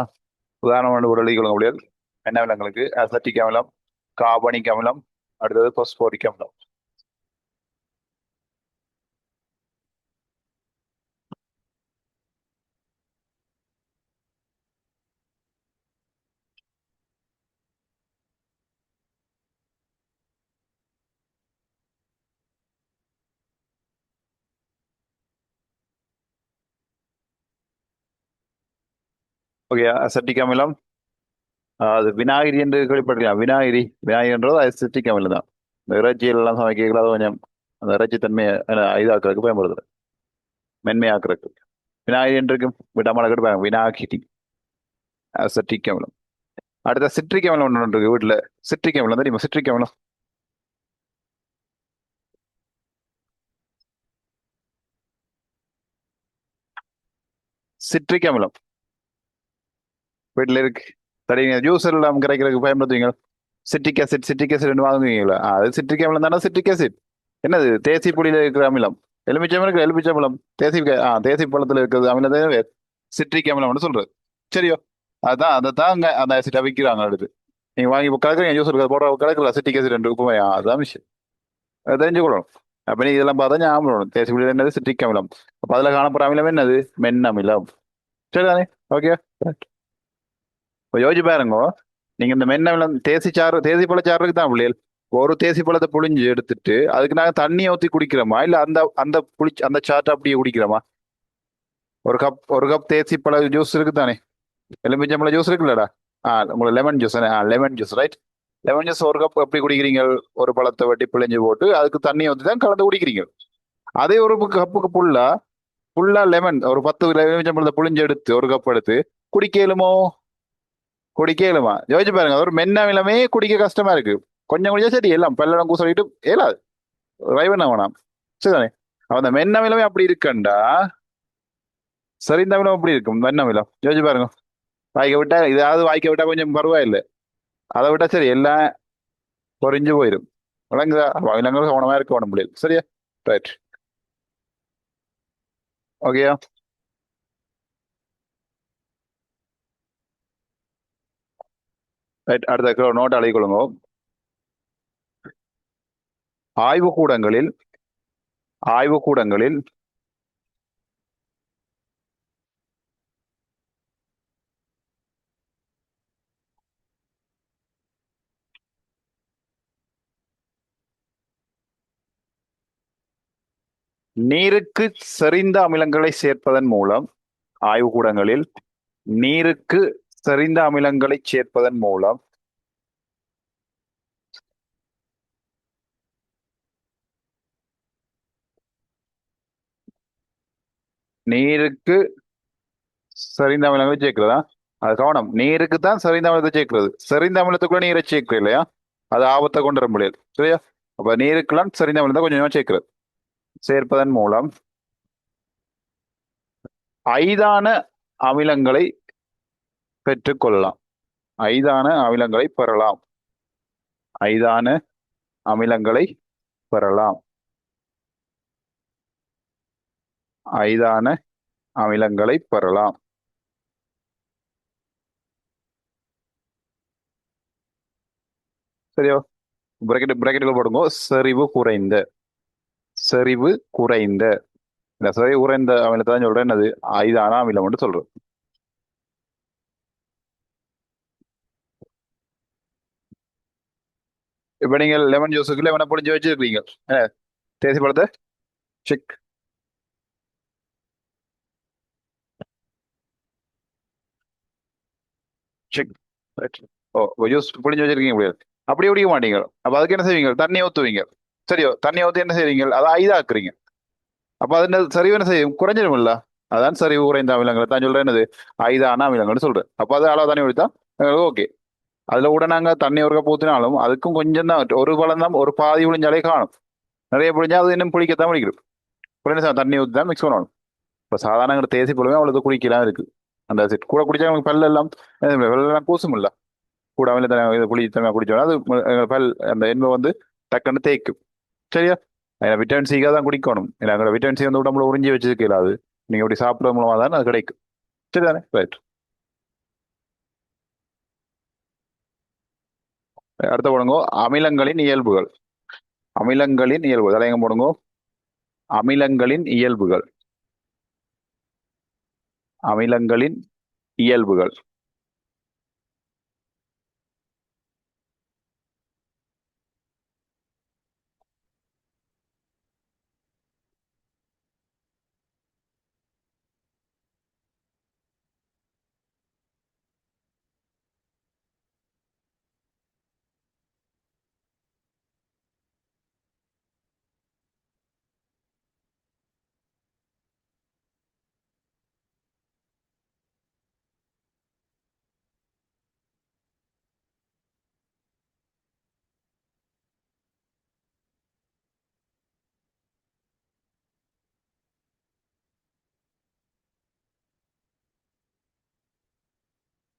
உதாரணம் ஒரு எழுதிக்கொள்ள முடியாது. என்ன விலங்களுக்கு அசட்டிக் அமிலம், கார்பனிக் அமிலம், அடுத்தது பாஸ்போரிக் அமிலம். ஓகே, அசட்டிக் அமிலம் அது விநாயகரி என்று கேள்விப்பட்டிருக்கலாம். விநாயகரி விநாயகரின்றது அசட்டிக் அமிலம் தான். இந்த இறைச்சியில் எல்லாம் சமைக்கிறது அது கொஞ்சம் அந்த இறைச்சி தன்மையை இதாக்குறதுக்கு பயன்படுது, மென்மையாக்குறதுக்கு. விநாயகரி என்று விடாமல் கேட்டு வினாகிரி அசட்டிக் அமிலம். அடுத்த சிட்ரிக் அமிலம் ஒன்று இருக்கு வீட்டில். சிட்ரிக் அமிலம் தெரியுமா? சிட்ரிக் அமிலம், சிட்ரிக் அமிலம் வீட்டில் இருக்கு. சரி, ஜூஸ் எல்லாம் கிடைக்கிறதுக்கு பயன்படுத்துவீங்க. சிட்ரிக் ஆசிட், சிட்ரிக் ஆசிட் வாங்குவீங்களா? அது சிட்ரிக் அமிலம் தானே. சிட்ரிக் ஆசிட் என்னது? தேசி பொடியில இருக்கிற அமிலம். எலுமிச்சம் இருக்கு, எலுமிச்சம் அமிலம். தேசி பழத்துல இருக்கிறது அமிலத்தை சிட்ரிக் அமிலம்னு சொல்றது. சரியோ? அதான் அதைத்தான் அங்க அந்த ஆசிட்டா விற்கிறாங்க. அடுத்து நீங்க வாங்கி கலக்குறீங்க, ஜூஸ் இருக்கிறது போடுற கலக்கல சிட்ரிக் ஆசிட் ரெண்டு உப்புமே. அதுதான் விஷயம். அதை தெரிஞ்சுக்கொள்ளணும். அப்ப நீ இதெல்லாம் பார்த்தா ஞாபகம் வரணும். தேசி பொடியில் என்னது? சிட்ரிக் அமிலம். அப்ப அதுல காணப்படுற அமிலம் என்னது? மென் அமிலம். சரிதானே? ஓகே. இப்போ யோசிச்சு பாருங்க. நீங்க இந்த மென்னமிலம் தேசி சாறு, தேசி பழச்சாறு இருக்கு தான் பிள்ளைகள். ஒரு தேசி பழத்தை புழிஞ்சு எடுத்துட்டு அதுக்கு நாங்க தண்ணியை ஊற்றி குடிக்கிறோமா, இல்ல அந்த அந்த அந்த சாற்றை அப்படியே குடிக்கிறோமா? ஒரு கப் தேசி பழ ஜூஸ் இருக்கு தானே. எலுமிச்சம்பழ ஜூஸ் இருக்குல்லடா. உங்களுக்கு lemon juice. Lemon juice, right. Lemon juice ஒரு கப் எப்படி குடிக்கிறீங்க? ஒரு பழத்தை வெட்டி பிழிஞ்சு போட்டு அதுக்கு தண்ணியை ஊற்றி தான் கலந்து குடிக்கிறீங்க. அதே ஒரு கப்புக்கு ஃபுல்லா ஃபுல்லா லெமன் ஒரு 10 எலுமிச்சம்பழத்தை புழிஞ்சு எடுத்து ஒரு கப் எடுத்து குடிக்கலுமோ? குடிக்க இயலுமா? யோசிச்சு பாருங்க. அது ஒரு மென்னமிலமே குடிக்க கஷ்டமா இருக்கு. கொஞ்சம் குடிச்சா சரி, எல்லாம் பல்லடம் கூசலிட்டு இயலாது. ரைவன் வேணாம். சரிதானே? அவன் அந்த மென்னமிலமே அப்படி இருக்கண்டா, சரிந்தமிலம் அப்படி இருக்கும். மென்னமிலம் யோசிச்சு பாருங்க. வாய்க்க விட்டா இதாவது வாய்க்க விட்டா கொஞ்சம் பரவாயில்லை. அதை விட்டா சரி எல்லாம் பொறிஞ்சு போயிடும். விளங்குதா? அமிலங்கள் கவனமா இருக்க வேணும் முடியாது. சரியா? ரைட். ஓகேயா? ரைட். அடுத்த நோட் அழகி கொள்ளுங்க. ஆய்வுக்கூடங்களில் ஆய்வுக்கூடங்களில் நீருக்கு செறிந்த அமிலங்களை சேர்ப்பதன் மூலம் ஆய்வுக்கூடங்களில் நீருக்கு செறிந்த அமிலங்களை சேர்ப்பதன் மூலம் நீருக்கு செறிந்த அமிலங்களை சேர்க்கிறதா? அது கவனம். நீருக்கு தான் செறிந்த அமிலத்தை சேர்க்கிறது. செறிந்த அமிலத்துக்குள்ள நீரை சேர்க்கிறோம் இல்லையா? அது ஆபத்தை கொண்டு வர முடியாது. சரியா? அப்ப நீருக்கெல்லாம் செறிந்த அமிலத்தை கொஞ்சமா சேர்க்கிறது. சேர்ப்பதன் மூலம் ஐதான அமிலங்களை பெற்றுக்கொள்ளலாம். ஐதான அமிலங்களை பெறலாம். ஐதான அமிலங்களை பெறலாம். ஐதான அமிலங்களை பெறலாம். சரியோ? பிரக்கெட்டுக்குள்ள போடுங்க. செறிவு குறைந்த. செறிவு குறைந்த. இந்த செறிவு குறைந்த அமிலத்தை தான் சொல்றேன். என்னது? ஐதான அமிலம் மட்டும் சொல்றேன். இப்ப நீங்கள் லெமன் ஜூஸுக்கு லெமனை புளிஞ்சு வச்சிருக்கீங்க. என்ன, தேசி பழத்தை செக் செக். ஓ, ஜூஸ் புளிஞ்சு வச்சிருக்கீங்க முடியாது. அப்படி குடிக்க மாட்டீங்க. அப்ப அதுக்கு என்ன செய்வீங்க? தண்ணி ஊத்துவீங்க. சரியோ, தண்ணி ஊத்தி என்ன செய்வீங்க? அதை ஐதாக்குறீங்க. அப்ப அது என்ன சரிவு என்ன செய்யும்? குறைஞ்சிருமில்ல. அதான் சரிவு குறைந்த அமிலங்களை தான் சொல்றேன். என்னது ஐதான அமிலங்கள்னு சொல்றேன். அப்ப அது அளவு தண்ணி குடித்தா ஓகே. அதுல கூட நாங்க தண்ணி ஒரு கப் ஊத்தினாலும் அதுக்கும் கொஞ்சம் தான், ஒரு பழம் தான், ஒரு பாதி புளிஞ்சாலே காணும். நிறைய புளிஞ்சா அது இன்னும் புளிக்கத்தான் முடிக்கும். குறைந்த தண்ணி ஊற்றி தான் மிக்ஸ் பண்ணணும். இப்போ சாதாரண தேசி பழமே அவ்வளவு குளிக்கலாம் இருக்கு. அந்த செட் கூட குடிச்சா உங்களுக்கு பல்லு எல்லாம் வெள்ளெல்லாம் கூசும் இல்ல. கூட அமில தண்ணி இது புளி தண்ணி குடிச்சோம்னா அது பல் அந்த எண்ணெய் வந்து டக்குன்னு தேய்க்கும். சரியா? விட்டமின் சிக்காக தான் குடிக்கணும். ஏன்னா அங்கே விட்டமின் சி வந்து உடம்புல உறிஞ்சி வச்சிருக்கல. அது நீங்க இப்படி சாப்பிட்றது மூலமா தான் அது கிடைக்கும். சரிதானே? ரைட். அடுத்த போடுங்க, அமிலங்களின் இயல்புகள். அமிலங்களின் இயல்புகள் அதை எங்க போடுங்க? அமிலங்களின் இயல்புகள். அமிலங்களின் இயல்புகள்.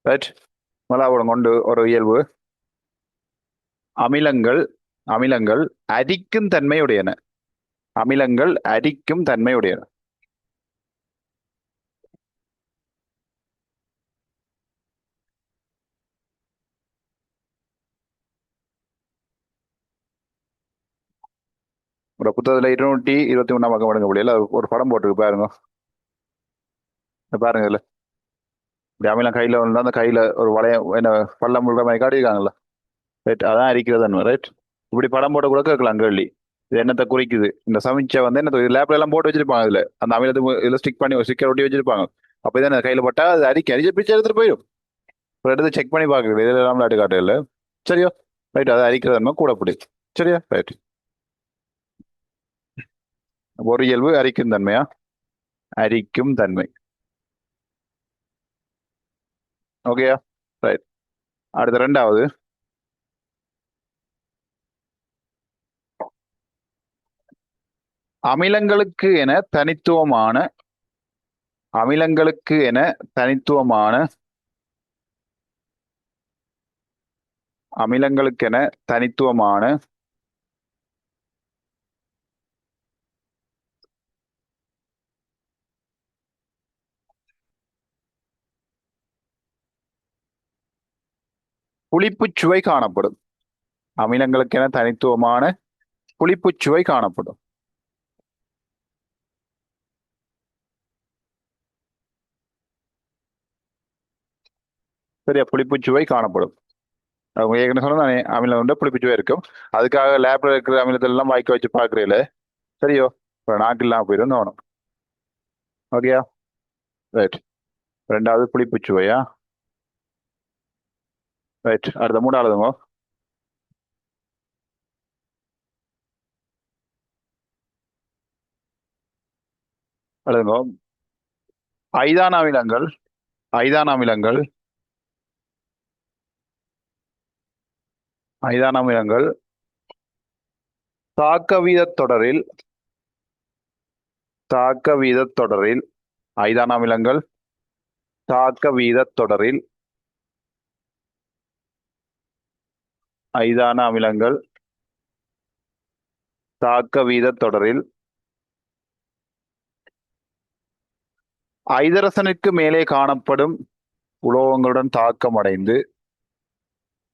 ரைட். மலாபுரம் கொண்டு ஒரு இயல்பு. அமிலங்கள் அமிலங்கள் அரிக்கும் தன்மையுடையன. அமிலங்கள் அரிக்கும் தன்மையுடையன. ஒரு புத்தகத்துல 223 பக்கம் எடுங்க முடியல. ஒரு படம் போட்டுருக்கு பாருங்க. பாருங்க இதுல இப்படி அமிலம் கையில வந்து அந்த கையில ஒரு வளைய என்ன பள்ளம் முழுற மாதிரி காட்டியிருக்காங்கல்ல. ரைட். அதான் அரிக்கிறது தன்மை. ரைட். இப்படி படம் போட கூட கேட்கலாம் கேள்வி. இது என்னத்தை குறிக்குது? இந்த சமீட்சை வந்து என்ன லேப்ல எல்லாம் போட்டு வச்சிருப்பாங்க. இதுல அந்த அமிலத்தை இதுல ஸ்டிக் பண்ணி ஒரு ஸ்டிக்கர் ஒட்டி வச்சிருப்பாங்க. அப்ப இதான் கையில போட்டா அது அரிச்சு பிச்சை எடுத்துட்டு போயிடும். ஒரு இடத்துல செக் பண்ணி பாக்குறது இதுல எல்லாம் விளையாட்டு காட்டுல. சரியோ? ரைட். அது அரிக்கிறது தன்மை கூட பிடிக்கும். சரியா? ரைட். ஒரு இயல்பு அரிக்கும் தன்மையா? அரிக்கும் தன்மை. ஓகேயா? ரைட். அடுத்த ரெண்டாவது, அமிலங்களுக்கு என தனித்துவமான அமிலங்களுக்கு என தனித்துவமான அமிலங்களுக்கென தனித்துவமான புளிப்புச் சுவை காணப்படும். அமிலங்களுக்கென தனித்துவமான புளிப்புச் சுவை காணப்படும். சரியா? புளிப்புச் சுவை காணப்படும். அவங்க ஏற்கனவே சொன்னதானே அமிலம் வந்து புளிப்புச் சுவை இருக்கும். அதுக்காக லேப்ல இருக்கிற அமிலத்தில் எல்லாம் வாய்க்க வச்சு பாக்குறீங்களே. சரியோ? இப்ப நாக்கு இல்லாம போயிடும் தோணும். ஓகேயா? ரைட். ரெண்டாவது புளிப்புச் சுவையா? ரைட். அடுத்த மூணாவதுங்க. எழுதுங்க. ஐதான அமிலங்கள் ஐதான அமிலங்கள் ஐதான அமிலங்கள் தாக்க வீதத் தொடரில் தாக்க வீதத் தொடரில் ஐதான அமிலங்கள் தாக்க வீதத் தொடரில் ஐதான அமிலங்கள் தாக்க வீதத் தொடரில் ஐதரசனுக்கு மேலே காணப்படும் உலோகங்களுடன் தாக்கமடைந்து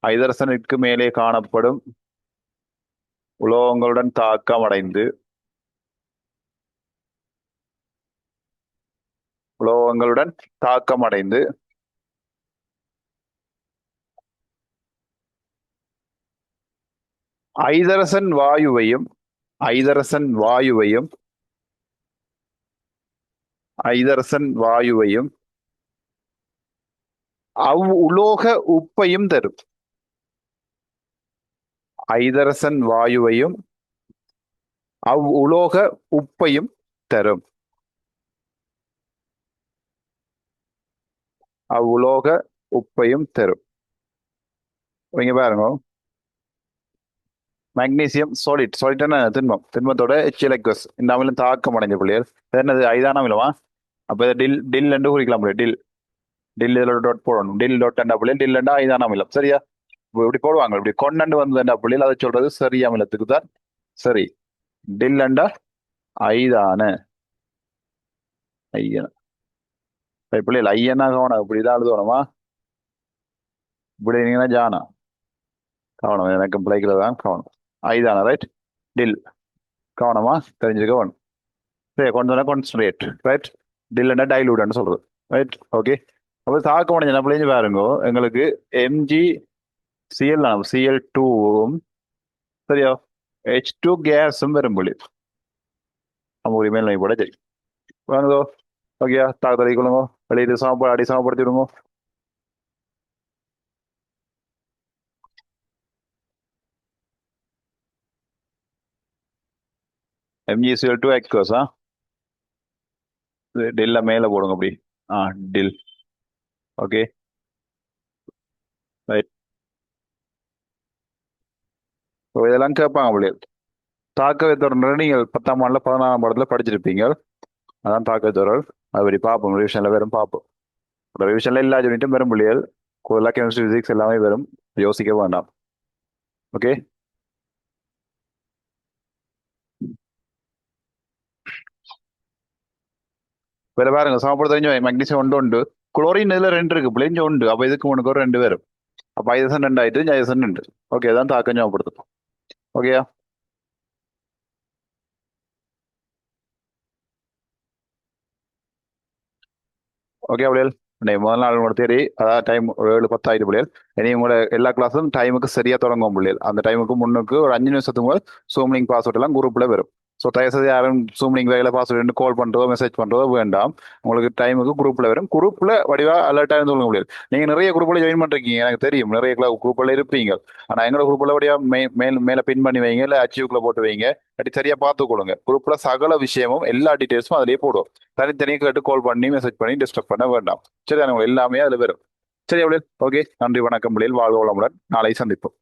ஐதரசனுக்கு மேலே காணப்படும் உலோகங்களுடன் தாக்கமடைந்து உலோகங்களுடன் தாக்கமடைந்து ஐதரசன் வாயுவையும் ஐதரசன் வாயுவையும் ஐதரசன் வாயுவையும் உலோக உப்பையும் தரும். ஐதரசன் வாயுவையும் உலோக உப்பையும் தரும். உலோக உப்பையும் தரும். இங்க பாருங்க, மெக்னீசியம் சாலிட். சாலிட்னா திண்மம். திண்மத்தோட HCl இந்த அமிலம் தாக்கம் அடைஞ்ச புள்ளியல் என்னது? ஐதான அமிலமா? அப்ப இதை டில் டில் என்று குறிக்கலாம் புள்ளியல். டில் டில் இதுல டாட் போடணும். டில் டாட் என்ற புள்ளியல் டில் என்றா ஐதான அமிலம். சரியா? இப்படி போடுவாங்க. இப்படி கொண்டு வந்து என்ற புள்ளியல் அதை சொல்றது சரி அமிலத்துக்கு தான் சரி. டில் என்றா ஐதான ஐயன புள்ளியல் ஐயனா கவனம். இப்படிதான் எழுதணுமா? இப்படி நீங்கன்னா ஜானா கவனம். எனக்கு பிள்ளைகளை தான் கவனம். ஐதான ரைட். டில் கவனமா தெரிஞ்சுக்க வேணும். சரி, கொஞ்சம் கான்சன்ட்ரேட் ரைட். டில்லுன்னா டைலூட்னு சொல்றது ரைட். ஓகே. அப்போ தாக்கம் அடைஞ்ச என்ன பிள்ளைங்க பாருங்க, எங்களுக்கு MgCl Cl2வும் சரியா H2 கேஸும் வரும் புள்ளி. நம்ம மேல் போட சரி வாங்குதோ. ஓகேயா? தாக்கத்தை கொள்ளுங்க. வெளியே அடி சமப்படுத்தி விடுங்க. MgCl2 aqueous. டில்ல மேல போடுங்க அப்படி. டில். Okay right. இதெல்லாம் கேட்பாங்க அப்படி. தாக்கத்தை தொடர்ந்து நீங்கள் 10ஆம் ஆண்டுல 14ஆம் பாடத்துல படிச்சிருப்பீங்க. அதான் தாக்கத்தை தொடர். அப்படி பார்ப்போம். ரிவிஷன்ல வெறும் பார்ப்போம். ரிவிஷன்ல எல்லா யூனிட்டும் வெறும் புள்ளியல். கூடுதலாக கெமிஸ்ட்ரி பிசிக்ஸ் எல்லாமே வரும். யோசிக்க வேண்டாம். ஓகே. வேற பாருங்க, சமப்படுத்த தெரிஞ்சு மெக்னீசியம் உண்டு. குளோரின் இதுல 2 இருக்கு, பிள்ளைஞ்ச உண்டு. அப்ப இதுக்கு உனக்கு ஒரு 2 வரும். அப்ப ஐதரசன் 2 ஆயிட்டு ஐதரசன் 2. ஓகே, தான் தாக்கம் சமப்படுத்தும். ஓகேயா? ஓகே புள்ளியல். முதல் நாள் உங்களோட தேரி அதாவது டைம் 7:10 ஆயிட்டு புள்ளியல். இனி உங்களோட எல்லா கிளாஸும் டைமுக்கு சரியா தொடங்கும் புள்ளியல். அந்த டைமுக்கு முன்னுக்கு ஒரு 5 நிமிஷத்துக்கு முதல் Zoom லிங்க் பாஸ்வேர்ட் எல்லாம் குரூப்ல வரும். ஸோ தயவுசெய்து யாரும் Zoom லிங்க் வேலை பாஸ்வேர்டு கால் பண்றதோ மெசேஜ் பண்றதோ வேண்டாம். உங்களுக்கு டைமுக்கு குரூப்ல வரும். குரூப்ல வடிவா அலர்ட்டா இருந்து கொள்ள முடியாது. நீங்க நிறைய குரூப்ல ஜாயின் பண்றீங்க, எனக்கு தெரியும். நிறைய குரூப்ல இருப்பீங்க. ஆனா எங்களோட குரூப்ல வடிவா மேல பின் பண்ணி வைங்க, இல்ல அச்சீவ்க்குள்ள போட்டு வைங்க. அப்படி சரியா பார்த்து கொடுங்க. குரூப்ல சகல விஷயமும் எல்லா டீடைல்ஸும் அதிலேயே போடுவோம். தனித்தனியாக கேட்டு கால் பண்ணி மெசேஜ் பண்ணி டிஸ்டர்ப் பண்ண வேண்டாம். சரி, எல்லாமே அதுல வரும். சரி அவளில். ஓகே, நன்றி வணக்கம். வாழ்க வளமுடன். நாளை சந்திப்போம்.